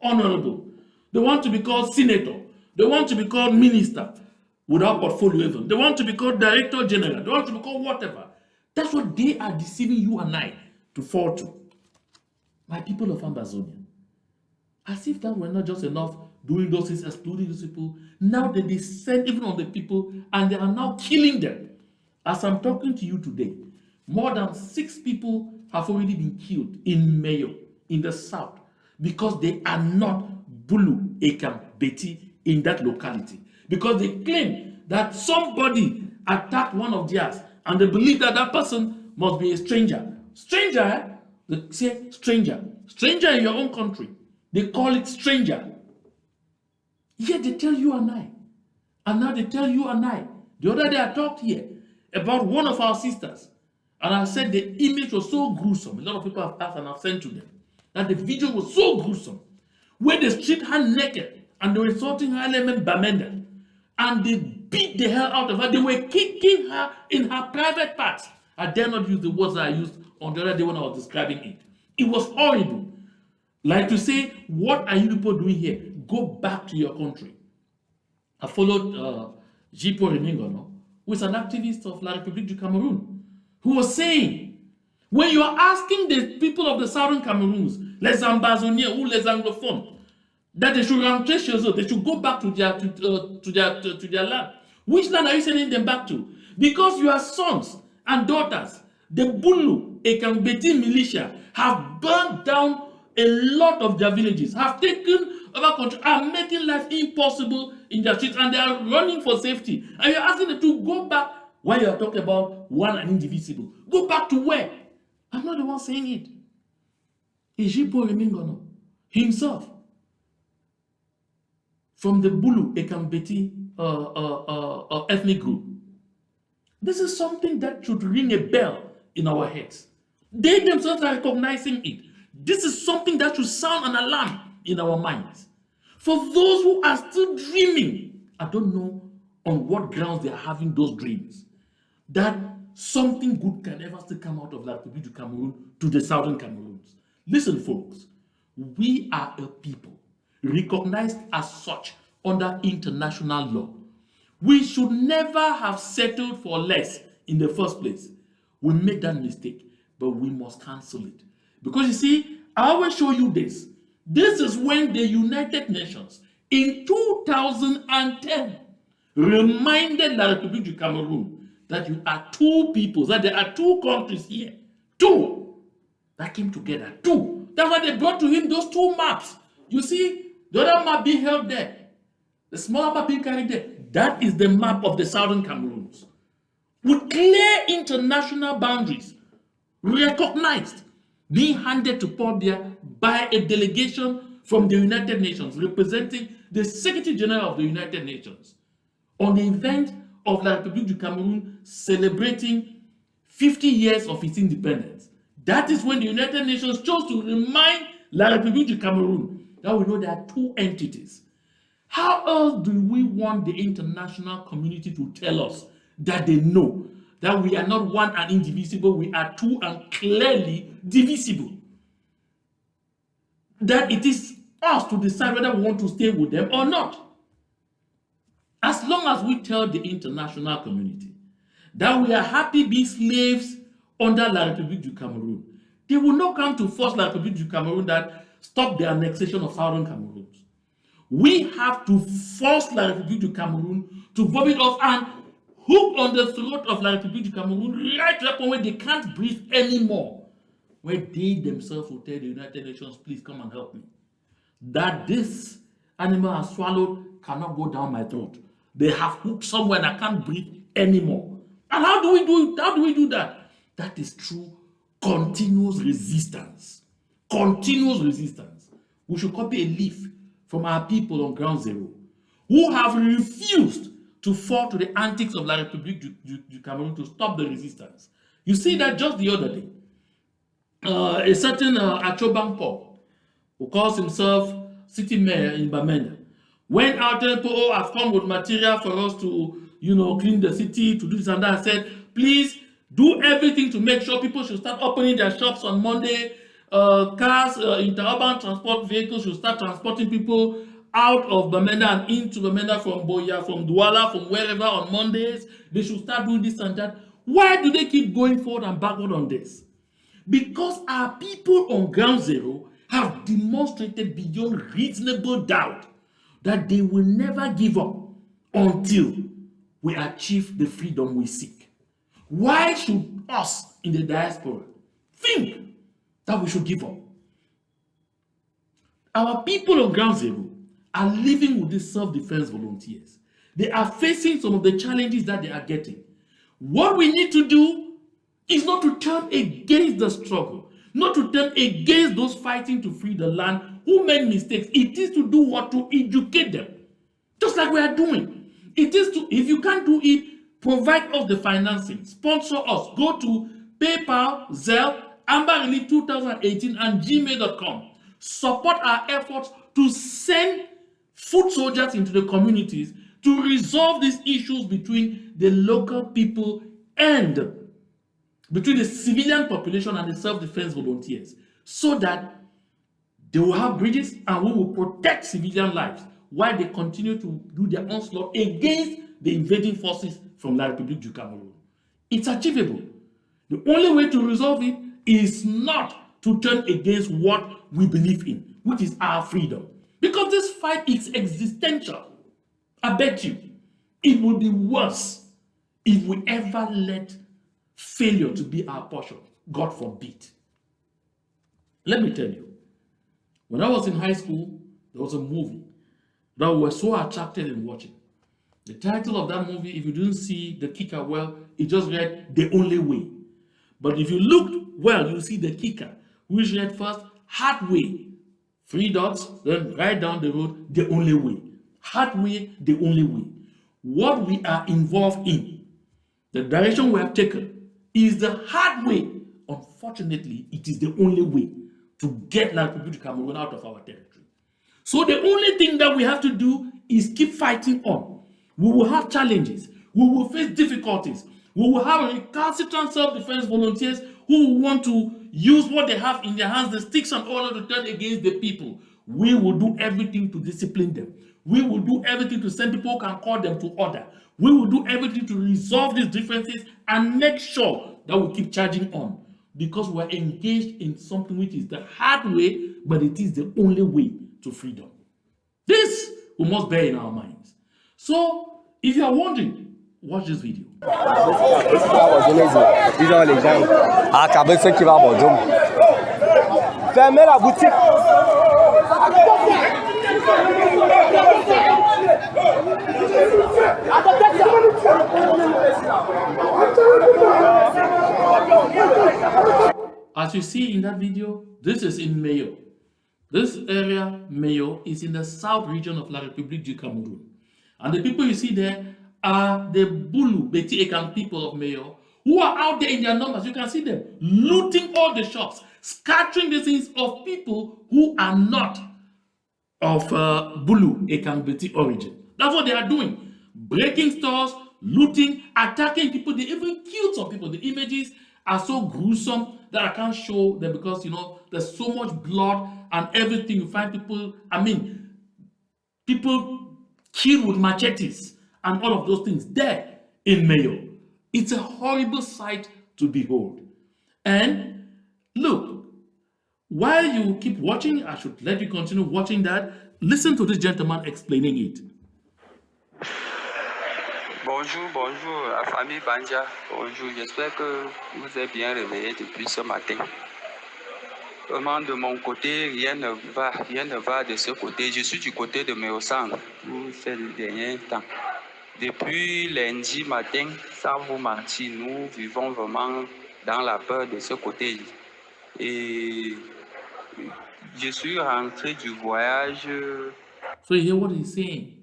honorable, they want to be called senator, they want to be called minister without portfolio even, they want to be called director general, they want to be called whatever. That's what they are deceiving you and I to fall to. My people of Ambazonia. As if that were not just enough doing those things, excluding those people. Now they descend even on the people and they are now killing them. As I'm talking to you today, more than 6 people have already been killed in Mayo, in the south, because they are not Bulu-Ekang-Betis in that locality. Because they claim that somebody attacked one of theirs and they believe that that person must be a stranger. Stranger, eh? They say stranger. Stranger in your own country. They call it stranger. Yet they tell you and I. And now they tell you and I. The other day I talked here about one of our sisters. And I said the image was so gruesome. A lot of people have asked and I've sent to them. That the video was so gruesome. Where they stripped her naked. And they were assaulting her element Bamenda. And they beat the hell out of her. They were kicking her in her private parts. I dare not use the words that I used on the other day when I was describing it. It was horrible. Like to say, what are you people doing here? Go back to your country. I followed Jipo Remingono, who is an activist of La République du Cameroun, who was saying, when you are asking the people of the southern Cameroons, les Ambazoniens ou les anglophones, that they should rentrer chez eux, they should go back to their land. Which land are you sending them back to? Because your sons and daughters, the Bulu-Ekang-Betis militia, have burned down a lot of their villages, have taken over control, are making life impossible in their streets, and they are running for safety. And you're asking them to go back while you're talking about one and indivisible. Go back to where? I'm not the one saying it. Ijipo Remingono himself, from the Bulu-Ekang-Betis ethnic group. This is something that should ring a bell in our heads. They themselves are recognizing it. This is something that should sound an alarm in our minds. For those who are still dreaming, I don't know on what grounds they are having those dreams, that something good can ever still come out of La République du Cameroun to the southern Cameroons. Listen, folks, we are a people recognized as such under international law. We should never have settled for less in the first place. We made that mistake, but we must cancel it. Because you see, I always show you this. This is when the United Nations in 2010 reminded La République du Cameroun that you are 2 peoples, that there are 2 countries here. 2 that came together. 2. That's why they brought to him those 2 maps. You see, the other map being held there, the smaller map being carried there. That is the map of the southern Cameroons, with clear international boundaries, recognized, being handed to Paul Biya by a delegation from the United Nations, representing the Secretary General of the United Nations, on the event of La République du Cameroun celebrating 50 years of its independence. That is when the United Nations chose to remind La République du Cameroun that we know there are 2 entities. How else do we want the international community to tell us that they know that we are not one and indivisible, we are two and clearly divisible? That it is us to decide whether we want to stay with them or not. As long as we tell the international community that we are happy being slaves under La République du Cameroun, they will not come to force La République du Cameroun that stop the annexation of southern Cameroon. We have to force La République du Cameroun to vomit off and hook on the throat of La République du Cameroun right to the point where they can't breathe anymore, where they themselves will tell the United Nations, please come and help me. That this animal has swallowed cannot go down my throat. They have hooked somewhere and I can't breathe anymore. And how do we do it? How do we do that? That is through continuous resistance. Continuous resistance. We should copy a leaf from our people on ground zero who have refused to fall to the antics of La République du Cameroun to stop the resistance. You see that just the other day, a certain Achobang Paul, who calls himself city mayor in Bamenda, went out there, oh, I've come with material for us to, clean the city, to do this and that. I said, please do everything to make sure people should start opening their shops on Monday. Cars, interurban transport vehicles should start transporting people out of Bamenda and into Bamenda from Boya, from Douala, from wherever on Mondays. They should start doing this and that. Why do they keep going forward and backward on this? Because our people on ground zero have demonstrated beyond reasonable doubt that they will never give up until we achieve the freedom we seek. Why should us in the diaspora think that we should give up? Our people on ground zero are living with these self-defense volunteers. They are facing some of the challenges that they are getting. What we need to do is not to turn against the struggle, not to turn against those fighting to free the land who made mistakes. It is to do what? To educate them, just like we are doing. It is to, if you can't do it, provide us the financing, sponsor us. Go to PayPal, Zelle, Amber Relief 2018 and gmail.com. Support our efforts to send foot soldiers into the communities to resolve these issues between the local people and between the civilian population and the self-defense volunteers, so that they will have bridges and we will protect civilian lives while they continue to do their onslaught against the invading forces from La République du Cameroun. It's achievable. The only way to resolve it is not to turn against what we believe in, which is our freedom. Because this fight is existential. I bet you it will be worse if we ever let failure to be our portion. God forbid. Let me tell you, when I was in high school, there was a movie that we were so attracted in watching. The title of that movie, if you didn't see the kicker well, it just read The Only Way. But if you looked well, you see the kicker, which read first, Hard Way. 3 dots, then right down the road, The Only Way. Hard way, the only way. What we are involved in, the direction we have taken, is the hard way. Unfortunately, it is the only way to get La République du Cameroun out of our territory. So the only thing that we have to do is keep fighting on. We will have challenges. We will face difficulties. We will have recalcitrant self-defense volunteers who will want to use what they have in their hands, the sticks and all, to turn against the people. We will do everything to discipline them. We will do everything to send people who can call them to order. We will do everything to resolve these differences and make sure that we keep charging on, because we're engaged in something which is the hard way, but it is the only way to freedom. This we must bear in our minds. So, if you are wondering, watch this video. Fermez la boutique. As you see in that video, this is in Mayo. This area, Mayo, is in the south region of La République du Cameroun. And the people you see there are the Bulu-Ekang people of Mayo, who are out there in their numbers. You can see them looting all the shops, scattering the things of people who are not of Bulu-Ekang-Betis origin. That's what they are doing. Breaking stores, looting, attacking people. They even killed some people. The images are so gruesome that I can't show them because, there's so much blood and everything. You find people, people killed with machetes and all of those things there in Mayo. It's a horrible sight to behold. And look, while you keep watching, I should let you continue watching that. Listen to this gentleman explaining it. Bonjour, bonjour, la famille Banja. Bonjour, j'espère que vous êtes bien réveillés depuis ce matin. Vraiment, de mon côté, rien ne va de ce côté. Je suis du côté de Méosan pour ces derniers temps. Depuis lundi matin, sans vous mentir, nous vivons vraiment dans la peur de ce côté. Et je suis rentré du voyage. So you hear what he's saying?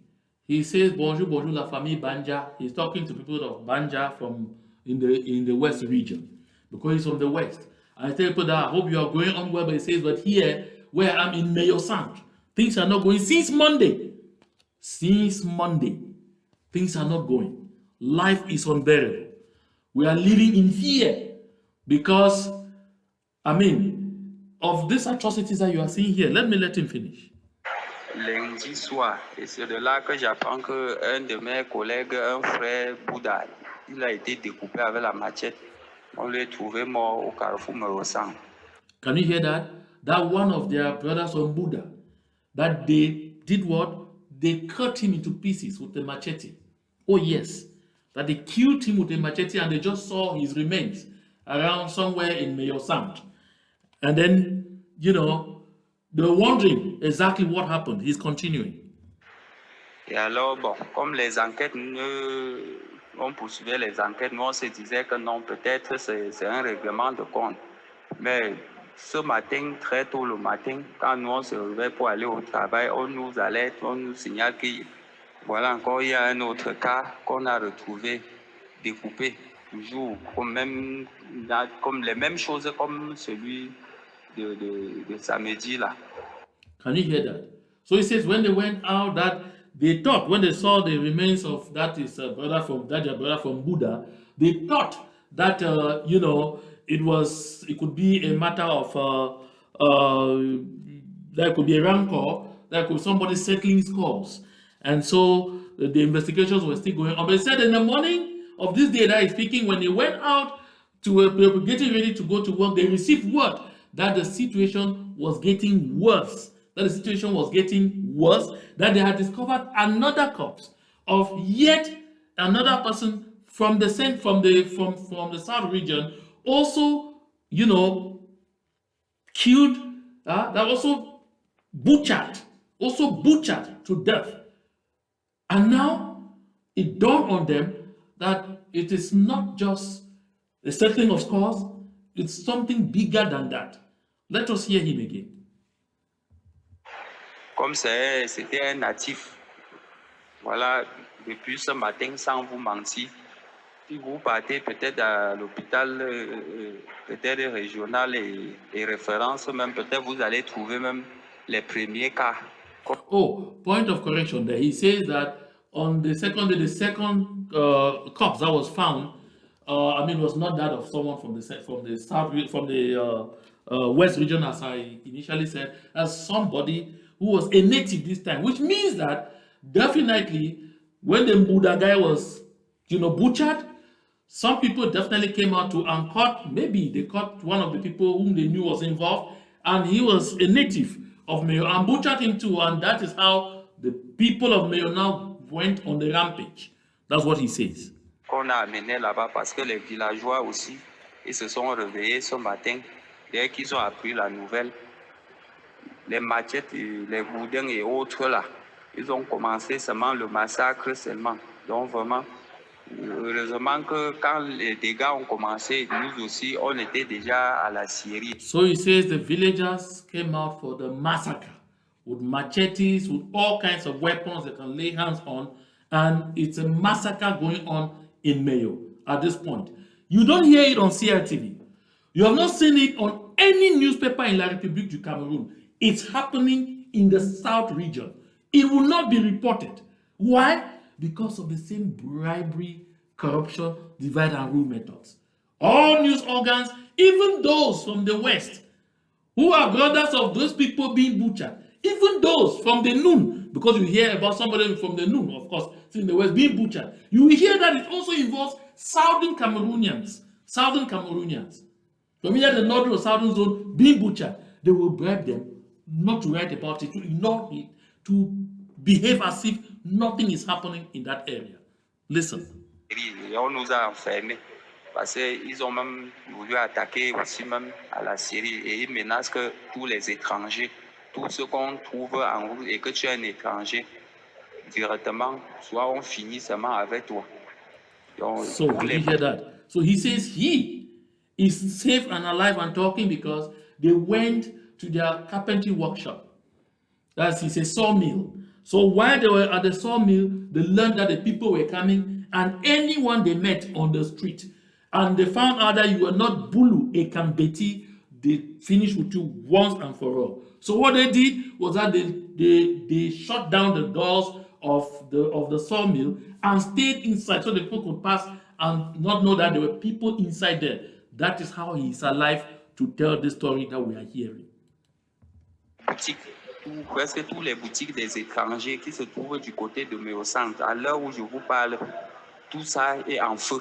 He says, "Bonjour, bonjour, la famille Banja." He's talking to people of Banja from in the West region because he's from the West. I tell people that I hope you are going on well, but he says, "But here, where I'm in Mayo Sound, things are not going since Monday. Since Monday, things are not going. Life is unbearable. We are living in fear because, of these atrocities that you are seeing here." Let him finish. Lundi soir, et c'est de là que j'apprends qu'un de mes collègues, un frère Bouddha, il a été découpé avec la machette. On l'a trouvé mort au carrefour Merosan. Can you hear that? That one of their brothers on Buddha, that they did what? They cut him into pieces with a machete. Oh yes, that they killed him with a machete and they just saw his remains around somewhere in Mayo Sound. And then, they were wondering exactly what happened. He's continuing. Et alors, bon, comme les enquêtes, on poursuivait les enquêtes, nous on se disait que non, peut-être c'est un règlement de compte. Mais ce matin, très tôt le matin, quand nous on se réveille pour aller au travail, on nous alerte, on nous signale que voilà encore il y a un autre cas qu'on a retrouvé découpé, toujours comme les mêmes choses comme celui de samedi là. Can you hear that? So he says when they went out, that they thought when they saw the remains of that is their brother from Buddha, they thought that it could be a matter of there could be a rancor, there could be somebody settling scores, and so the investigations were still going on. But he said in the morning of this day that he's speaking, when they went out to they were getting ready to go to work, they received word that the situation was getting worse. That they had discovered another corpse of yet another person from the south region, also, killed, that also butchered to death. And now it dawned on them that it is not just a settling of scores, it's something bigger than that. Let us hear him again. Comme c'était un natif, voilà, depuis ce matin, sans vous mentir, si vous partez peut-être à l'hôpital peut-être régional et référence, même peut-être vous allez trouver même les premiers cas. Oh, point of correction there. He says that on the second corpse that was found, was not that of someone from the west region, as I initially said, as somebody who was a native this time, which means that definitely when the Buddha guy was, butchered, some people definitely came out and maybe they caught one of the people whom they knew was involved, and he was a native of Mayo and butchered him too, and that is how the people of Mayo now went on the rampage. That's what he says. Qu'on a amené là-bas parce que les villageois aussi, ils se sont réveillés ce matin dès qu'ils ont appris la nouvelle. Les machettes, les boudins et autres là, ils ont commencé seulement le massacre seulement. Donc vraiment, heureusement que quand les dégâts ont commencé, nous aussi, on était déjà à la scierie. So he says the villagers came out for the massacre with machetes, with all kinds of weapons they can lay hands on, and it's a massacre going on in Mayo at this point. You don't hear it on CRTV. You have not seen it on any newspaper in La République du Cameroun. It's happening in the South region, it will not be reported. Why? Because of the same bribery, corruption, divide and rule methods. All news organs, even those from the West, who are brothers of those people being butchered, even those from the Noon, because you hear about somebody from the Noon, of course, in the West being butchered, you will hear that it also involves Southern Cameroonians. From either the northern or southern zone being butchered, they will bribe them not to write about it, to ignore it, to behave as if nothing is happening in that area. Listen. On nous a enfermés parce qu'ils ont même voulu attaquer aussi même à la Syrie et ils menacent que tous les étrangers, tout ce qu'on trouve en route et que tu es un étranger, directement, soit on finit seulement avec toi. Donc, so did you hear that? So he says he is safe and alive and talking because they went to their carpentry workshop. That's it's a sawmill. So while they were at the sawmill, they learned that the people were coming, and anyone they met on the street, and they found out that you were not Bulu-Ekang-Betis, they finished with you once and for all. So what they did was that they shut down the doors of the sawmill and stayed inside so the people could pass and not know that there were people inside there. That is how he is alive to tell the story that we are hearing. Presque tous les boutiques des étrangers qui se trouvent du côté de Méocentre, à l'heure où je vous parle, tout ça est en feu.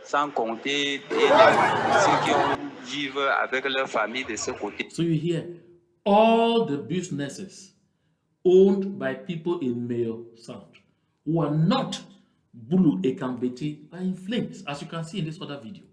Sans compter ceux qui vivent avec leur famille de ce côté. So you hear, all the businesses owned by people in Mayo Sound who are not Bulu-Ekang-Betis are in flames, as you can see in this other video.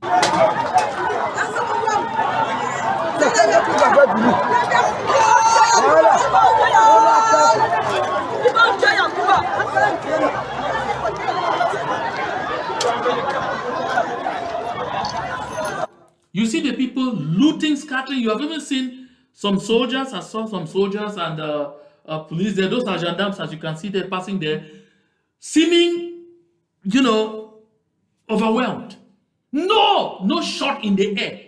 You see the people looting, scattering. You have even seen some soldiers. I saw some soldiers and police there. Those are gendarmes, as you can see, they're passing there, seeming, overwhelmed. No shot in the air.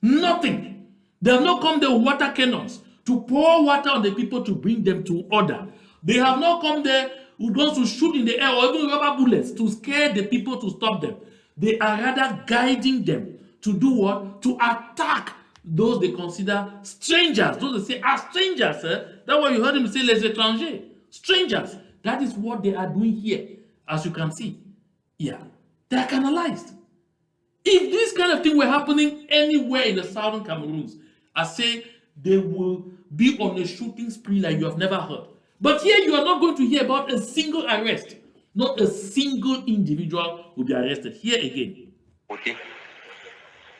Nothing. They have not come there with water cannons to pour water on the people to bring them to order. They have not come there with guns to shoot in the air or even rubber bullets to scare the people to stop them. They are rather guiding them to do what? To attack those they consider strangers. Those they say are strangers. That's why you heard him say les étrangers. Strangers. That is what they are doing here, as you can see. Yeah. They are canalized. If this kind of thing were happening anywhere in the southern Cameroons, I say they will be on a shooting spree like you have never heard. But here you are not going to hear about a single arrest. Not a single individual will be arrested. Here again. Okay.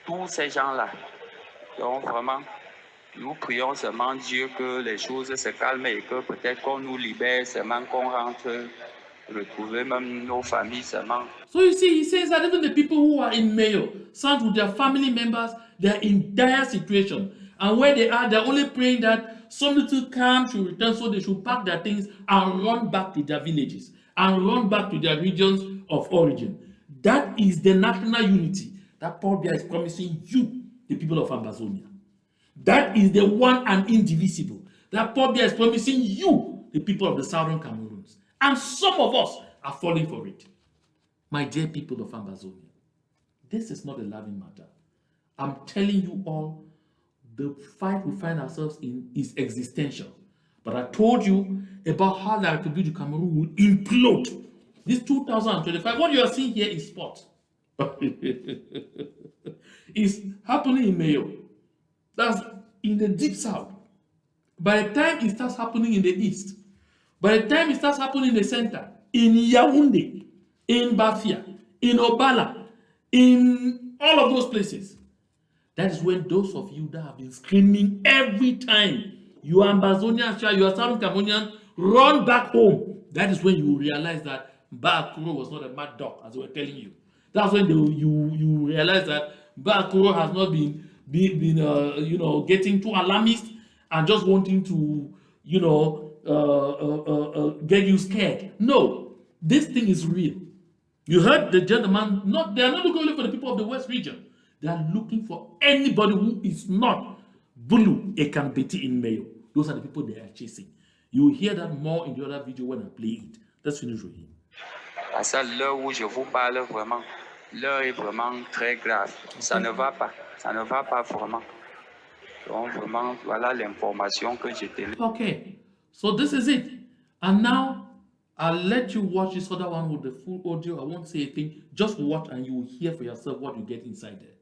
Tous ces gens-là, donc vraiment, nous prions seulement Dieu que les choses se calment et que peut-être qu'on nous libère seulement, qu'on rentre, retrouver même nos familles seulement. So you see, he says that even the people who are in Mayo, some with their family members, they are in dire situation. And where they are, they're only praying that some little calm should return so they should pack their things and run back to their villages and run back to their regions of origin. That is the national unity that Paul Biya is promising you, the people of Ambazonia. That is the one and indivisible that Paul Biya is promising you, the people of the southern Cameroons. And some of us are falling for it. My dear people of Ambazonia, this is not a laughing matter. I'm telling you all, the fight we find ourselves in is existential. But I told you about how the Republic of Cameroon will implode. This 2025, what you are seeing here is sport. It's happening in Mayo. That's in the deep south. By the time it starts happening in the east, by the time it starts happening in the center, in Yaoundé, in Bafia, in Obala, in all of those places, that is when those of you that have been screaming every time you are Ambazonian, you are Southern Cameroonian, run back home. That is when you realize that Bakuro was not a mad dog, as they were telling you. That's when you realize that Bakuro has not been getting too alarmist and just wanting to, get you scared. No, this thing is real. You heard the gentleman, they are not looking only for the people of the West region. They are looking for anybody who is not Bulu-Ekang-Betis in Mayo. Those are the people they are chasing. You will hear that more in the other video when I play it. Let's finish with him. À ça, l'heure où je vous parle vraiment, l'heure est vraiment très grave. Ça ne va pas. Ça ne va pas vraiment. Donc vraiment, voilà l'information que je tenais. Okay, so this is it. And now, I'll let you watch this other one with the full audio. I won't say a thing. Just watch and you will hear for yourself what you get inside there.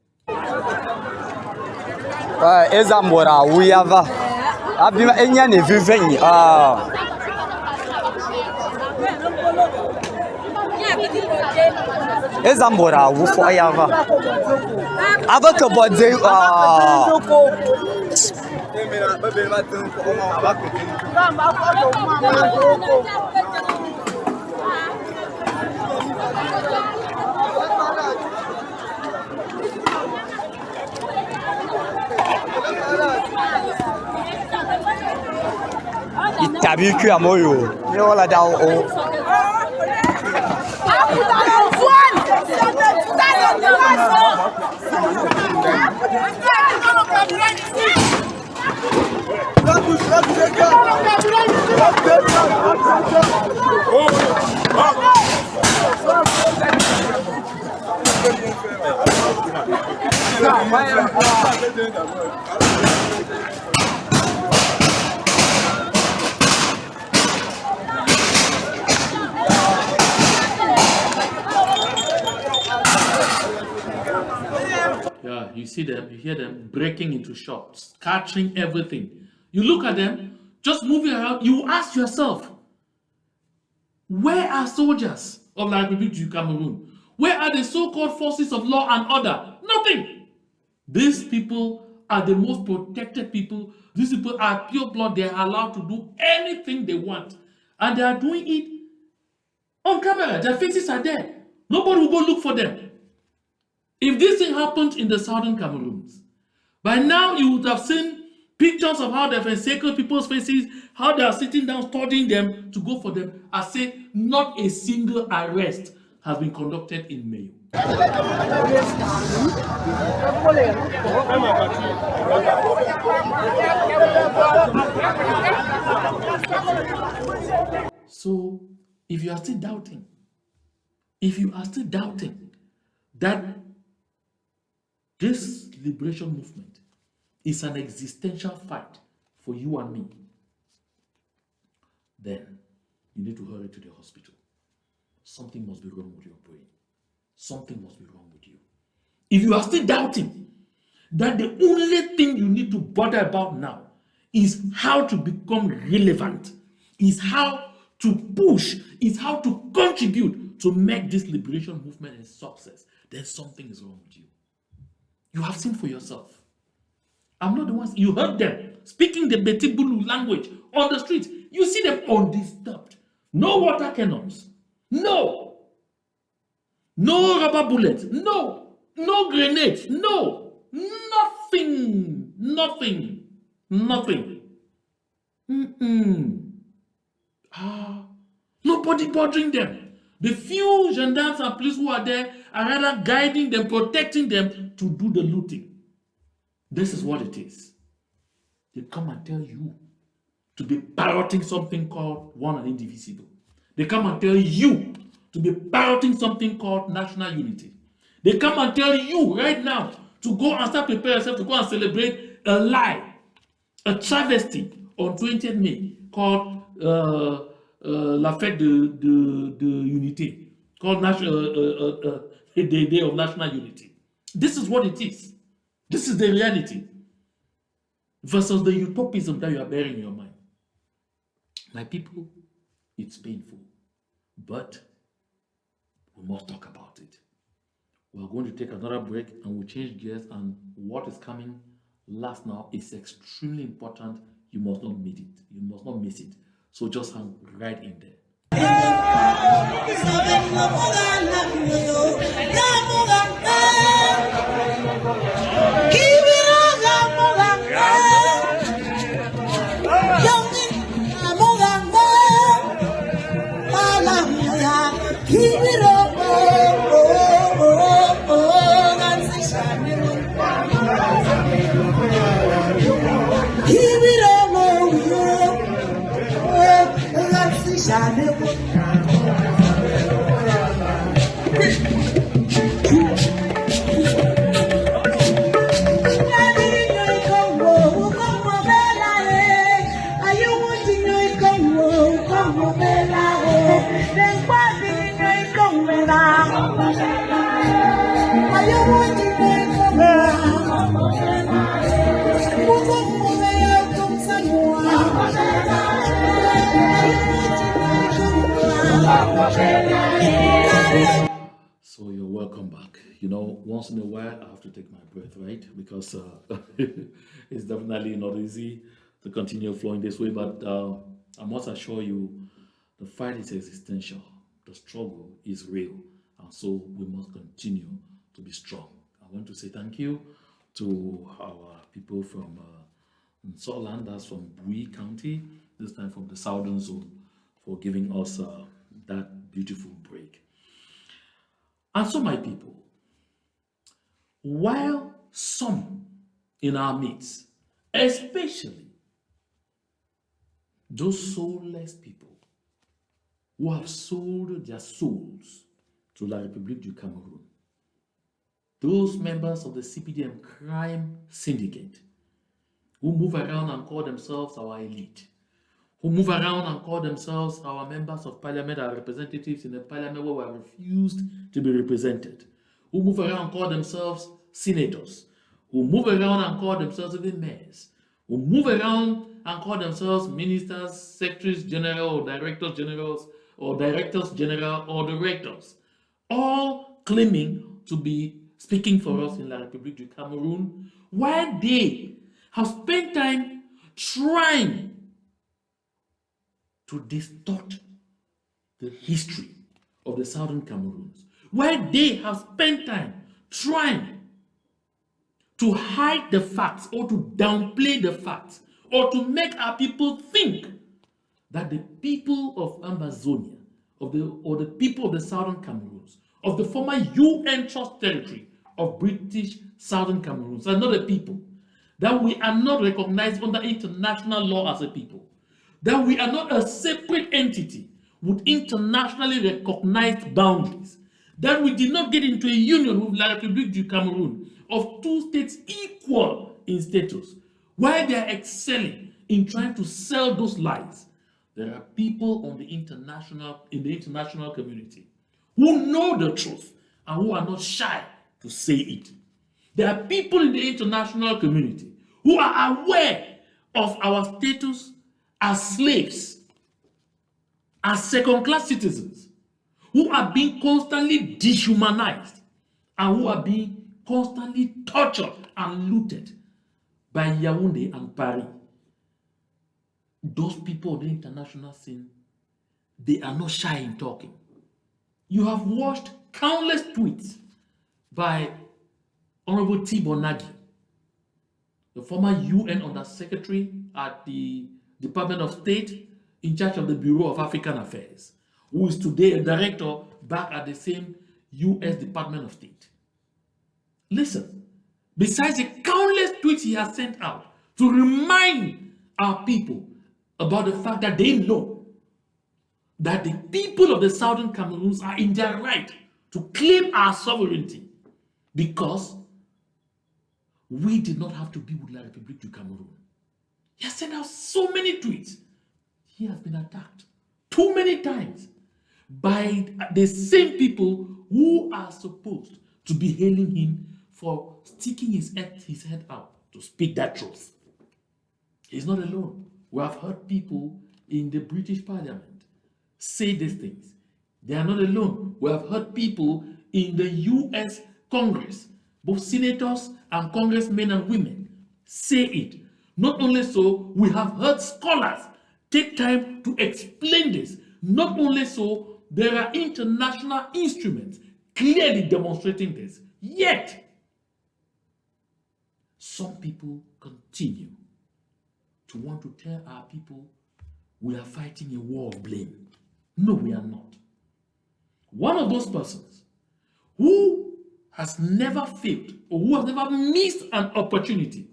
Ezambora uyava abima enyane vivenyi Ezambora wufo ayava abaka bodze Itabi ku amoyo ni wala da o Yeah, you see them, you hear them breaking into shops, catching everything. You look at them, just moving around, you ask yourself, where are soldiers of the Republic of Cameroon? Where are the so-called forces of law and order? Nothing. These people are the most protected people. These people are pure blood. They are allowed to do anything they want. And they are doing it on camera. Their faces are there. Nobody will go look for them. If this thing happened in the southern Cameroons, by now you would have seen pictures of how they've encircled people's faces, how they are sitting down studying them to go for them. I say not a single arrest has been conducted in Mayo. So if you are still doubting, that this liberation movement is an existential fight for you and me, then you need to hurry to the hospital. Something must be wrong with your brain. Something must be wrong with you. If you are still doubting that the only thing you need to bother about now is how to become relevant, is how to push, is how to contribute to make this liberation movement a success, then something is wrong with you. You have seen for yourself. I'm not the ones. You heard them speaking the Beti Bulu language on the streets. You see them undisturbed. No water cannons. No. No rubber bullets. No. No grenades. No. Nothing. Nothing. Nothing. Nobody bothering them. The few gendarmes and police who are there are rather guiding them, protecting them to do the looting. This is what it is. They come and tell you to be parroting something called one and indivisible. They come and tell you to be parroting something called national unity. They come and tell you right now to go and start preparing yourself to go and celebrate a lie, a travesty on 20th May called La Fête de Unité, called the Day of National Unity. This is what it is. This is the reality versus the utopism that you are bearing in your mind. My people, it's painful, but we must talk about it. We're going to take another break and we'll change gears, and what is coming last now is extremely important. You must not miss it. You must not miss it. So just hang right in there. So you're welcome back. You know, once in a while I have to take my breath, right? Because it's definitely not easy to continue flowing this way. But I must assure you, the fight is existential. The struggle is real, and so we must continue to be strong. I want to say thank you to our people from Scotland, that's from Bui County, this time from the Southern Zone, for giving us that beautiful break. And so, my people, while some in our midst, especially those soulless people who have sold their souls to La République du Cameroun, those members of the CPDM crime syndicate who move around and call themselves our elite, who move around and call themselves our members of parliament, our representatives in the parliament where we are refused to be represented, who move around and call themselves senators, who move around and call themselves even mayors, who move around and call themselves ministers, secretaries general, or directors generals, or directors general, or directors, all claiming to be speaking for us in La République du Cameroun, while they have spent time trying to distort the history of the Southern Cameroons, where they have spent time trying to hide the facts or to downplay the facts or to make our people think that the people of Ambazonia, or the people of the Southern Cameroons, of the former UN Trust Territory of British Southern Cameroons are not a people, that we are not recognized under international law as a people, that we are not a separate entity with internationally recognized boundaries, that we did not get into a union with La République du Cameroun of two states equal in status, while they are excelling in trying to sell those lies. There are people in the international community who know the truth and who are not shy to say it. There are people in the international community who are aware of our status as slaves, as second-class citizens, who are being constantly dehumanized and who are being constantly tortured and looted by Yaoundé and Paris. Those people of the international scene, they are not shy in talking. You have watched countless tweets by Honorable Thibaut Nagy, the former UN Undersecretary at the Department of State in charge of the Bureau of African Affairs, who is today a director back at the same US Department of State. Listen, besides the countless tweets he has sent out to remind our people about the fact that they know that the people of the Southern Cameroons are in their right to claim our sovereignty because we did not have to be with La République du Cameroun. He has sent out so many tweets. He has been attacked too many times by the same people who are supposed to be hailing him for sticking his head out to speak that truth. He's not alone. We have heard people in the British Parliament say these things. They are not alone. We have heard people in the US Congress, both senators and congressmen and women, say it. Not only so, we have heard scholars take time to explain this. Not only so, there are international instruments clearly demonstrating this. Yet, some people continue to want to tell our people we are fighting a war of blame. No, we are not. One of those persons who has never failed or who has never missed an opportunity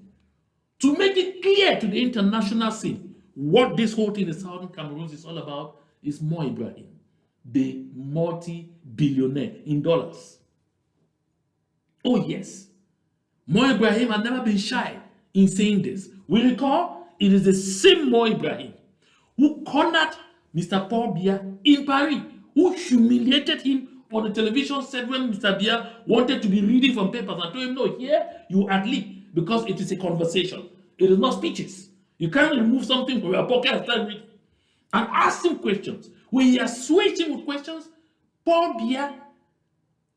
to make it clear to the international scene what this whole thing in Southern Cameroon is all about is Mo Ibrahim, the multi-billionaire in dollars. Oh yes, Mo Ibrahim had never been shy in saying this. We recall it is the same Mo Ibrahim who cornered Mr. Paul Biya in Paris, who humiliated him on the television set when Mr. Biya wanted to be reading from papers and told him, no, here you ad lib because it is a conversation. It is not speeches. You can't remove something from your pocket and start reading. And ask him questions. When he assuaged him with questions, Paul Biya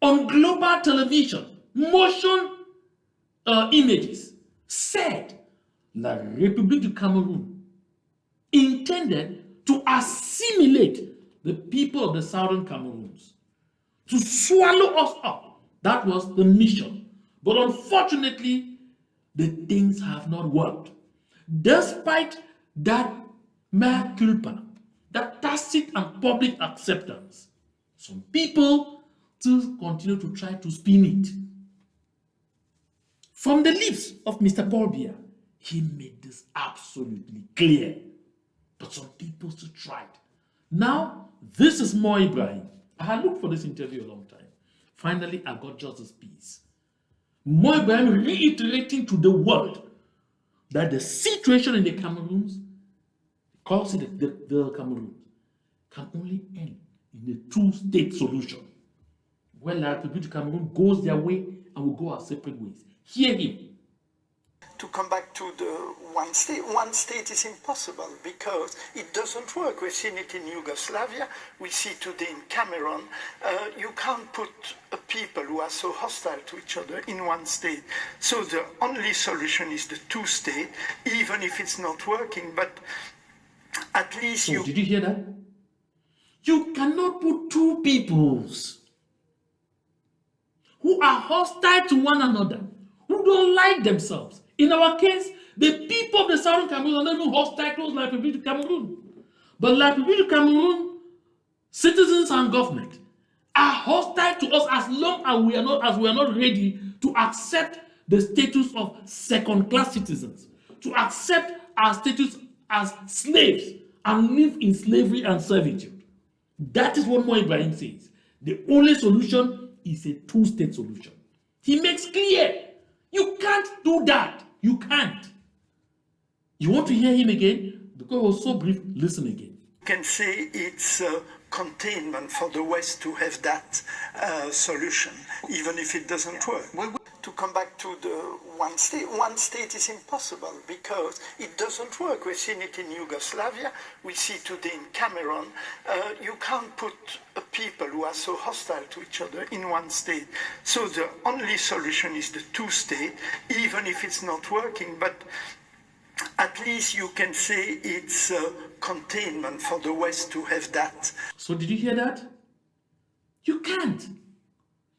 on global television, motion images, said La République du Cameroun intended to assimilate the people of the southern Cameroons, to swallow us up. That was the mission. But unfortunately, the things have not worked. Despite that mea culpa, that tacit and public acceptance, some people still continue to try to spin it. From the lips of Mr. Paul Biya, he made this absolutely clear. But some people still tried. Now, this is Mo Ibrahim. I had looked for this interview a long time. Finally, I got just this piece. Mo Ibrahim reiterating to the world that the situation in the Cameroons, calls it the Cameroons, can only end in a two-state solution, where La République du Cameroun goes their way and will go our separate ways. Hear him. To come back to the one state is impossible because it doesn't work. We've seen it in Yugoslavia, we see today in Cameroun. You can't put people who are so hostile to each other in one state. So the only solution is the two-state, even if it's not working, but at least you... Did you hear that? You cannot put two peoples who are hostile to one another, who don't like themselves. In our case, the people of the southern Cameroon are not even hostile to La République du Cameroun. But La République du Cameroun, citizens and government, are hostile to us as long as we are not ready to accept the status of second-class citizens, to accept our status as slaves and live in slavery and servitude. That is what Mo Ibrahim says. The only solution is a two-state solution. He makes clear, you can't do that. You can't. You want to hear him again? Because it was so brief, listen again. You can say it's containment for the West to have that solution, even if it doesn't work. To come back to the one state is impossible because it doesn't work. We've seen it in Yugoslavia, we see today in Cameroun. You can't put people who are so hostile to each other in one state. So the only solution is the two-state, even if it's not working, but at least you can say it's containment for the West to have that. So did you hear that? You can't.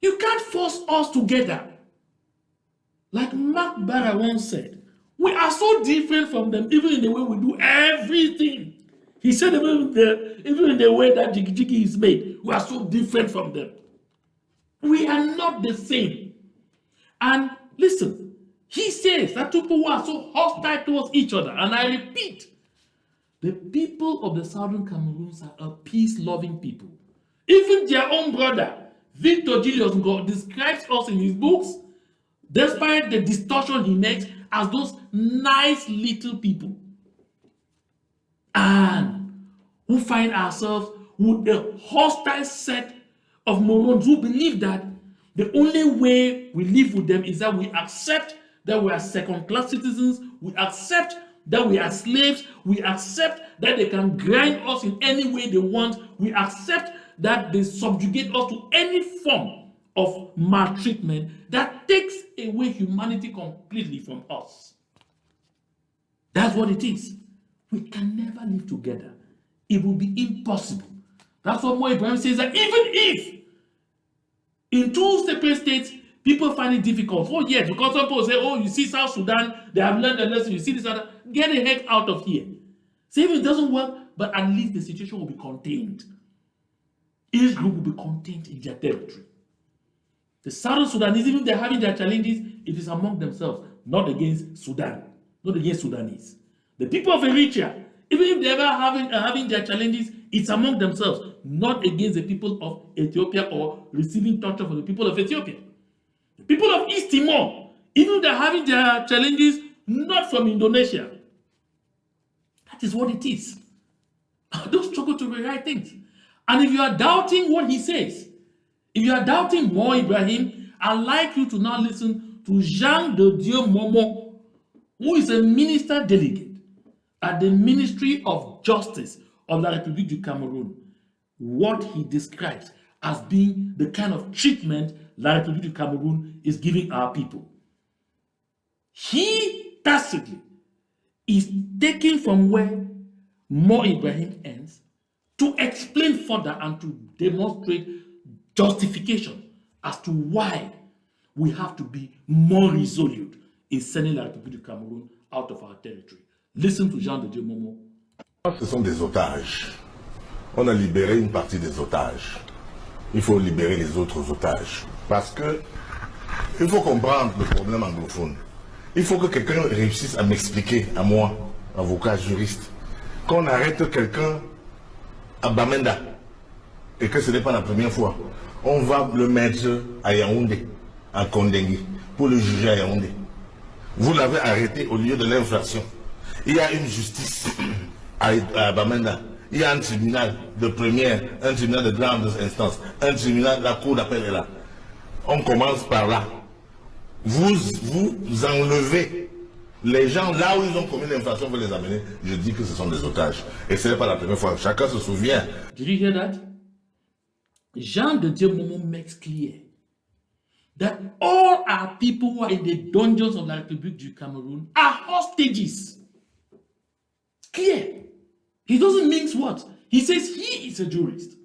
You can't force us together. Like Mark Barra once said, we are so different from them, even in the way we do everything. He said even in the way that Jiggy Jiggy is made, we are so different from them. We are not the same. And listen, he says that people who are so hostile towards each other, and I repeat, the people of the southern Cameroons are a peace-loving people. Even their own brother, Victor Julius Ngo, describes us in his books, despite the distortion he makes, as those nice little people. And who find ourselves with a hostile set of morons who believe that the only way we live with them is that we accept that we are second-class citizens, we accept that we are slaves, we accept that they can grind us in any way they want, we accept that they subjugate us to any form of maltreatment that takes away humanity completely from us. That's what it is. We can never live together. It will be impossible. That's what Mo Ibrahim says, that even if in two separate states, people find it difficult. Oh yes, because some people say, oh, you see South Sudan, they have learned a lesson, you see this other, get the heck out of here. So if it doesn't work, but at least the situation will be contained. Each group will be contained in their territory. The Southern Sudanese, even if they're having their challenges, it is among themselves, not against Sudan, not against Sudanese. The people of Eritrea, Even if they ever having their challenges, it's among themselves, not against the people of Ethiopia or receiving torture from the people of Ethiopia. The people of East Timor, even if they're having their challenges, not from Indonesia. That is what it is. Don't struggle to rewrite things. And if you are doubting what he says, if you are doubting more Ibrahim, I'd like you to now listen to Jean de Dieu Momo, who is a minister delegate at the Ministry of Justice of La République du Cameroun, what he describes as being the kind of treatment La République du Cameroun is giving our people. He tacitly is taking from where Mo Ibrahim ends to explain further and to demonstrate justification as to why we have to be more resolute in sending La République du Cameroun out of our territory. Listen to Jean de Dieu Momo. Ce sont des otages. On a libéré une partie des otages. Il faut libérer les autres otages. Parce que il faut comprendre le problème anglophone. Il faut que quelqu'un réussisse à m'expliquer, à moi, avocat, juriste, qu'on arrête quelqu'un à Bamenda et que ce n'est pas la première fois. On va le mettre à Yaoundé, à Kondengui, pour le juger à Yaoundé. Vous l'avez arrêté au lieu de l'infraction. Il y a une justice à Bamenda. Il y a un tribunal de première, un tribunal de grande instance, un tribunal, la cour d'appel est là. On commence par là. Vous enlevez les gens là où ils ont commis l'infraction, vous les amenez. Je dis que ce sont des otages. Et ce n'est pas la première fois. Chacun se souvient. Did you hear that? Jean de Dieu Momo makes clear that all our people who are in the dungeons of La République du Cameroun are hostages. Clear. He doesn't mince words. He says he is a jurist.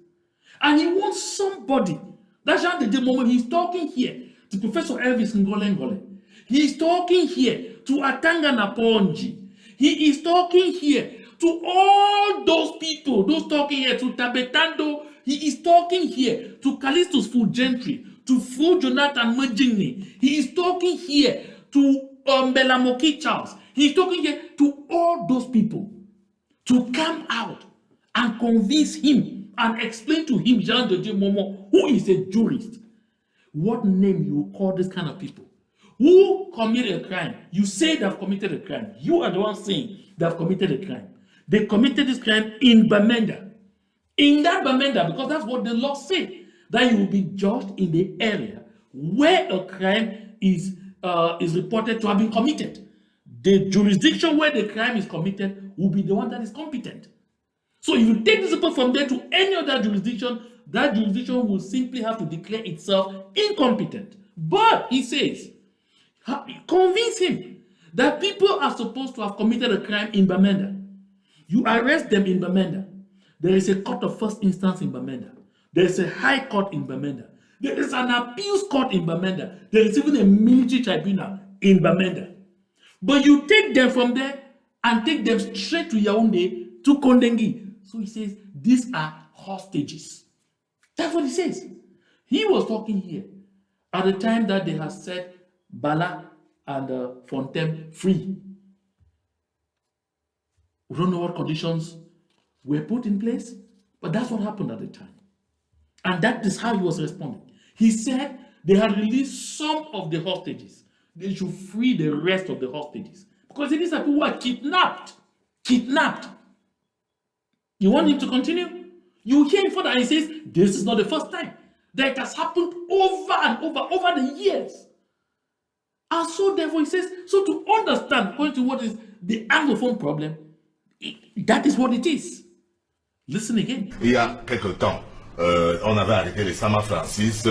And he wants somebody. That's Jean de Dieu Momo. He's talking here to Professor Elvis Ngole. He is talking here to Atanga Naponji. He is talking here to all those people, those talking here to Tabetando. He is talking here to Callistus Fulgentry, to Fu Jonathan Mujingni. He is talking here to Belamoki Charles. He is talking here to all those people to come out and convince him and explain to him, Jean de Dieu Momo, who is a jurist, what name you call this kind of people who committed a crime. You say they have committed a crime. You are the one saying they have committed a crime. They committed this crime in Bamenda. In that Bamenda, because that's what the law says, that you will be judged in the area where a crime is reported to have been committed. The jurisdiction where the crime is committed will be the one that is competent. So if you take this people from there to any other jurisdiction, that jurisdiction will simply have to declare itself incompetent. But he says, convince him that people are supposed to have committed a crime in Bamenda. You arrest them in Bamenda. There is a court of first instance in Bamenda. There is a high court in Bamenda. There is an appeals court in Bamenda. There is even a military tribunal in Bamenda. But you take them from there and take them straight to Yaoundé, to Kondengui. So he says, these are hostages. That's what he says. He was talking here at the time that they had set Bala and Fontem free. We don't know what conditions were put in place, but that's what happened at the time. And that is how he was responding. He said they had released some of the hostages. They should free the rest of the hostages. Because these are people who are kidnapped. Kidnapped. You want him to continue? You hear him further and he says, this is not the first time. That has happened over and over the years. And so therefore he says, so to understand, according to what is the Anglophone problem, that is what it is. Listen again. Il y a quelque temps, on avait arrêté les Sama Francis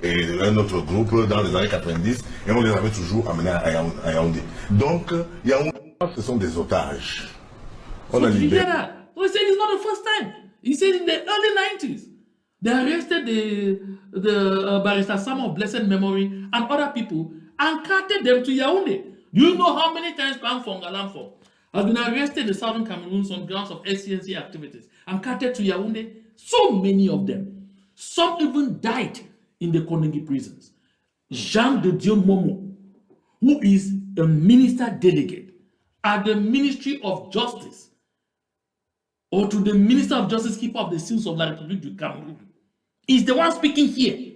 et un autre groupe dans les années 90 et on les avait toujours amenés à Yaoundé. Donc, Yaoundé, ce sont des otages. On a libéré. So he said it's not the first time. He said in the early 90s, they arrested the barrister Sam of blessed memory and other people and carted them to Yaoundé. Do you know how many times Pang Fongalamfo has been arrested in the southern Cameroon on grounds of SCNC activities and carted to Yaoundé? So many of them. Some even died in the Kondengui prisons. Jean de Dieu Momo, who is a minister delegate at the Ministry of Justice or to the Minister of Justice, keeper of the seals of La République du Cameroun. He's the one speaking here.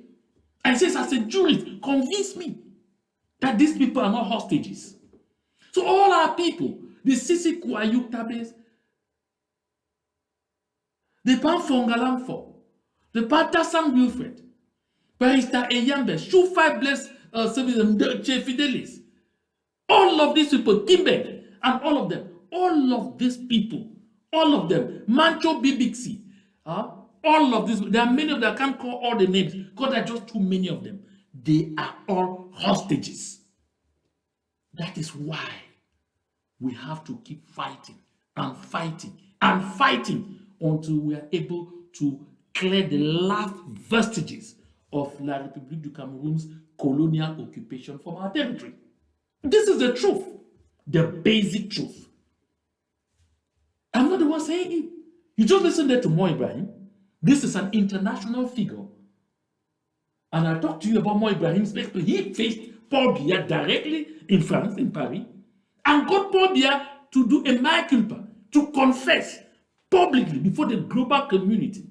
And says, as a jurist, convince me that these people are not hostages. So all our people, the Sisi Kouayou Tabes, the Pan Fongalamfo, the Pan Tassang Wilfred, Barrister Eyambe, Shufai Bless Che Fidelis, all of these people, Kimbe, and all of them, all of these people, all of them, Mancho Bibixi, all of these, there are many of them, I can't call all the names because there are just too many of them. They are all hostages. That is why we have to keep fighting and fighting and fighting until we are able to clear the last vestiges of La République du Cameroon's colonial occupation from our territory. This is the truth, the basic truth. I'm not the one saying it. You just listen there to Mo Ibrahim. This is an international figure. And I talked to you about Mo Ibrahim's experience. He faced Paul Biya directly in France, in Paris, and got Paul Biya to do a mea culpa, to confess publicly before the global community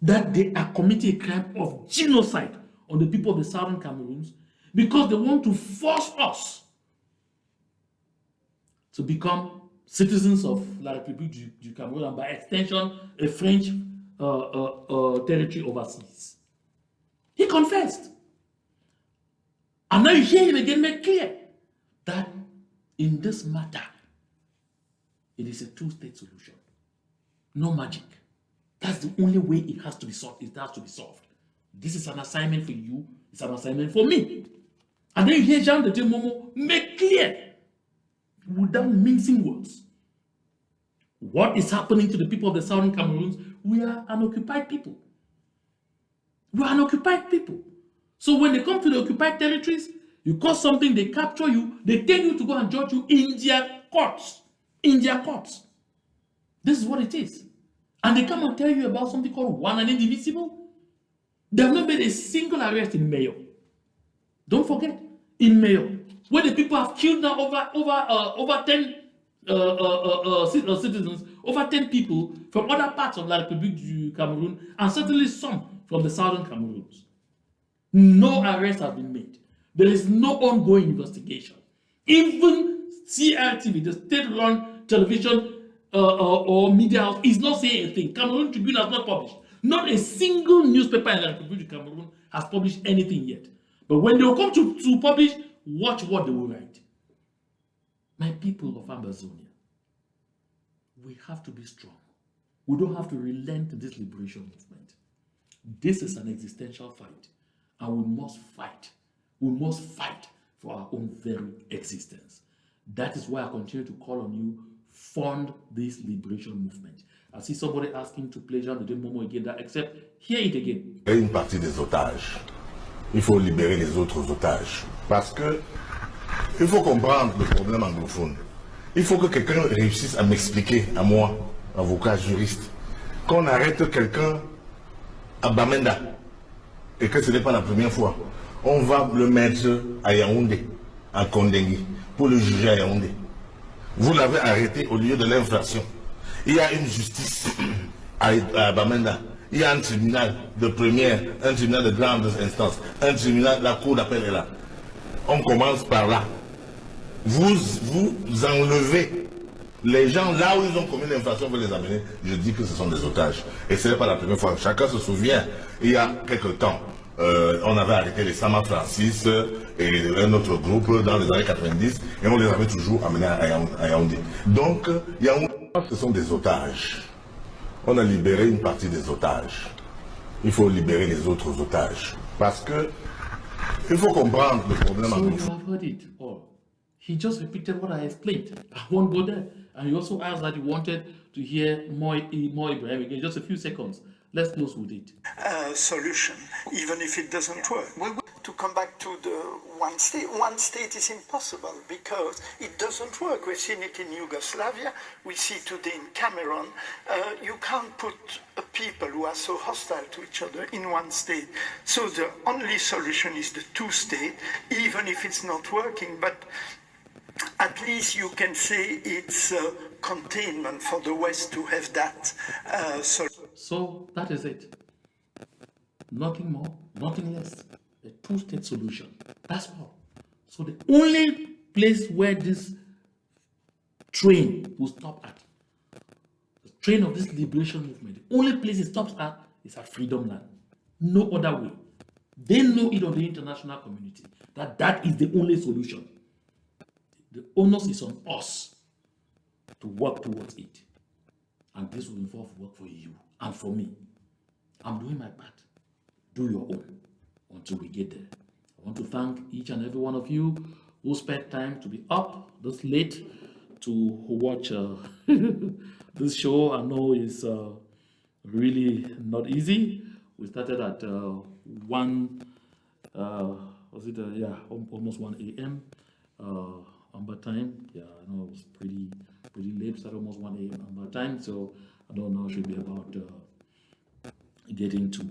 that they are committing a crime of genocide on the people of the southern Cameroons because they want to force us to become citizens of La République du Cameroun and by extension a French territory overseas. He confessed. And now you hear him again make clear that in this matter, it is a two-state solution. No magic. That's the only way it has to be solved. It has to be solved. This is an assignment for you. It's an assignment for me. And then you hear Jean de Momo make clear, without mincing words, what is happening to the people of the southern Cameroons. We are an occupied people. We are an occupied people. So when they come to the occupied territories, you cause something, they capture you, they tell you to go and judge you in their courts. In their courts. This is what it is. And they come and tell you about something called one and indivisible. They have not made a single arrest in Mayo. Don't forget, in Mayo, where the people have killed now over 10 citizens, over 10 people from other parts of La République du Cameroun, and certainly some from the southern Cameroons. No arrest has been made. There is no ongoing investigation. Even CRTV, the state-run television or media house, is not saying anything. Cameroon Tribune has not published. Not a single newspaper in La République du Cameroun has published anything yet. But when they will come to publish, watch what they will write. My people of Amazonia, we have to be strong. We don't have to relent to this liberation movement. This is an existential fight, and we must fight. We must fight for our own very existence. That is why I continue to call on you, fund this liberation movement. I see somebody asking to play Jean de Momo again, that except hear it again. Une partie des otages. Il faut libérer les autres otages. Parce que il faut comprendre le problème anglophone. Il faut que quelqu'un réussisse à m'expliquer, à moi, avocat, juriste, qu'on arrête quelqu'un à Bamenda et que ce n'est pas la première fois. On va le mettre à Yaoundé, à Kondengui, pour le juger à Yaoundé. Vous l'avez arrêté au lieu de l'infraction. Il y a une justice à Bamenda. Il y a un tribunal de première, un tribunal de grande instance, un tribunal, la cour d'appel est là. On commence par là. Vous enlevez les gens là où ils ont commis l'infraction, vous les amenez. Je dis que ce sont des otages. Et ce n'est pas la première fois. Chacun se souvient, il y a quelque temps, on avait arrêté les Sama Francis et un autre groupe dans les années 90 et on les avait toujours amenés à Yaoundé. Donc, Yaoundé, ce sont des otages. On a libéré une partie des otages. Il faut libérer les autres otages. Parce que il faut comprendre le problème So you have heard it all. He just repeated what I explained. I won't go there. And he also asked that he wanted to hear more Ibrahim again. Just a few seconds. Let's close with it. Solution, even if it doesn't work. To come back to the one state is impossible because it doesn't work. We've seen it in Yugoslavia, we see it today in Cameroun. You can't put people who are so hostile to each other in one state. So the only solution is the two-state, even if it's not working. But at least you can say it's containment for the West to have that So that is it. Nothing more, nothing less. A two-state solution. That's all. So the only place where this train will stop at, the train of this liberation movement, the only place it stops at is at Freedom Land. No other way. They know it on the international community that that is the only solution. The onus is on us to work towards it. And this will involve work for you and for me. I'm doing my part. Do your own until we get there. I want to thank each and every one of you who spent time to be up this late to watch this show. I know it's really not easy. We started at almost 1 a.m. Amber time. Yeah, I know it was pretty late. Started almost 1 a.m. Amber time. So I don't know. It should be about getting to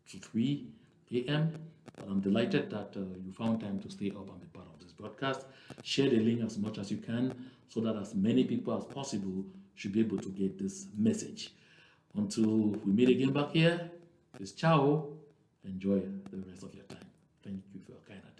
to 3 a.m. But I'm delighted that you found time to stay up and be part of this broadcast. Share the link as much as you can so that as many people as possible should be able to get this message. Until we meet again back here, it's ciao. Enjoy the rest of your time. Thank you for your kind attention.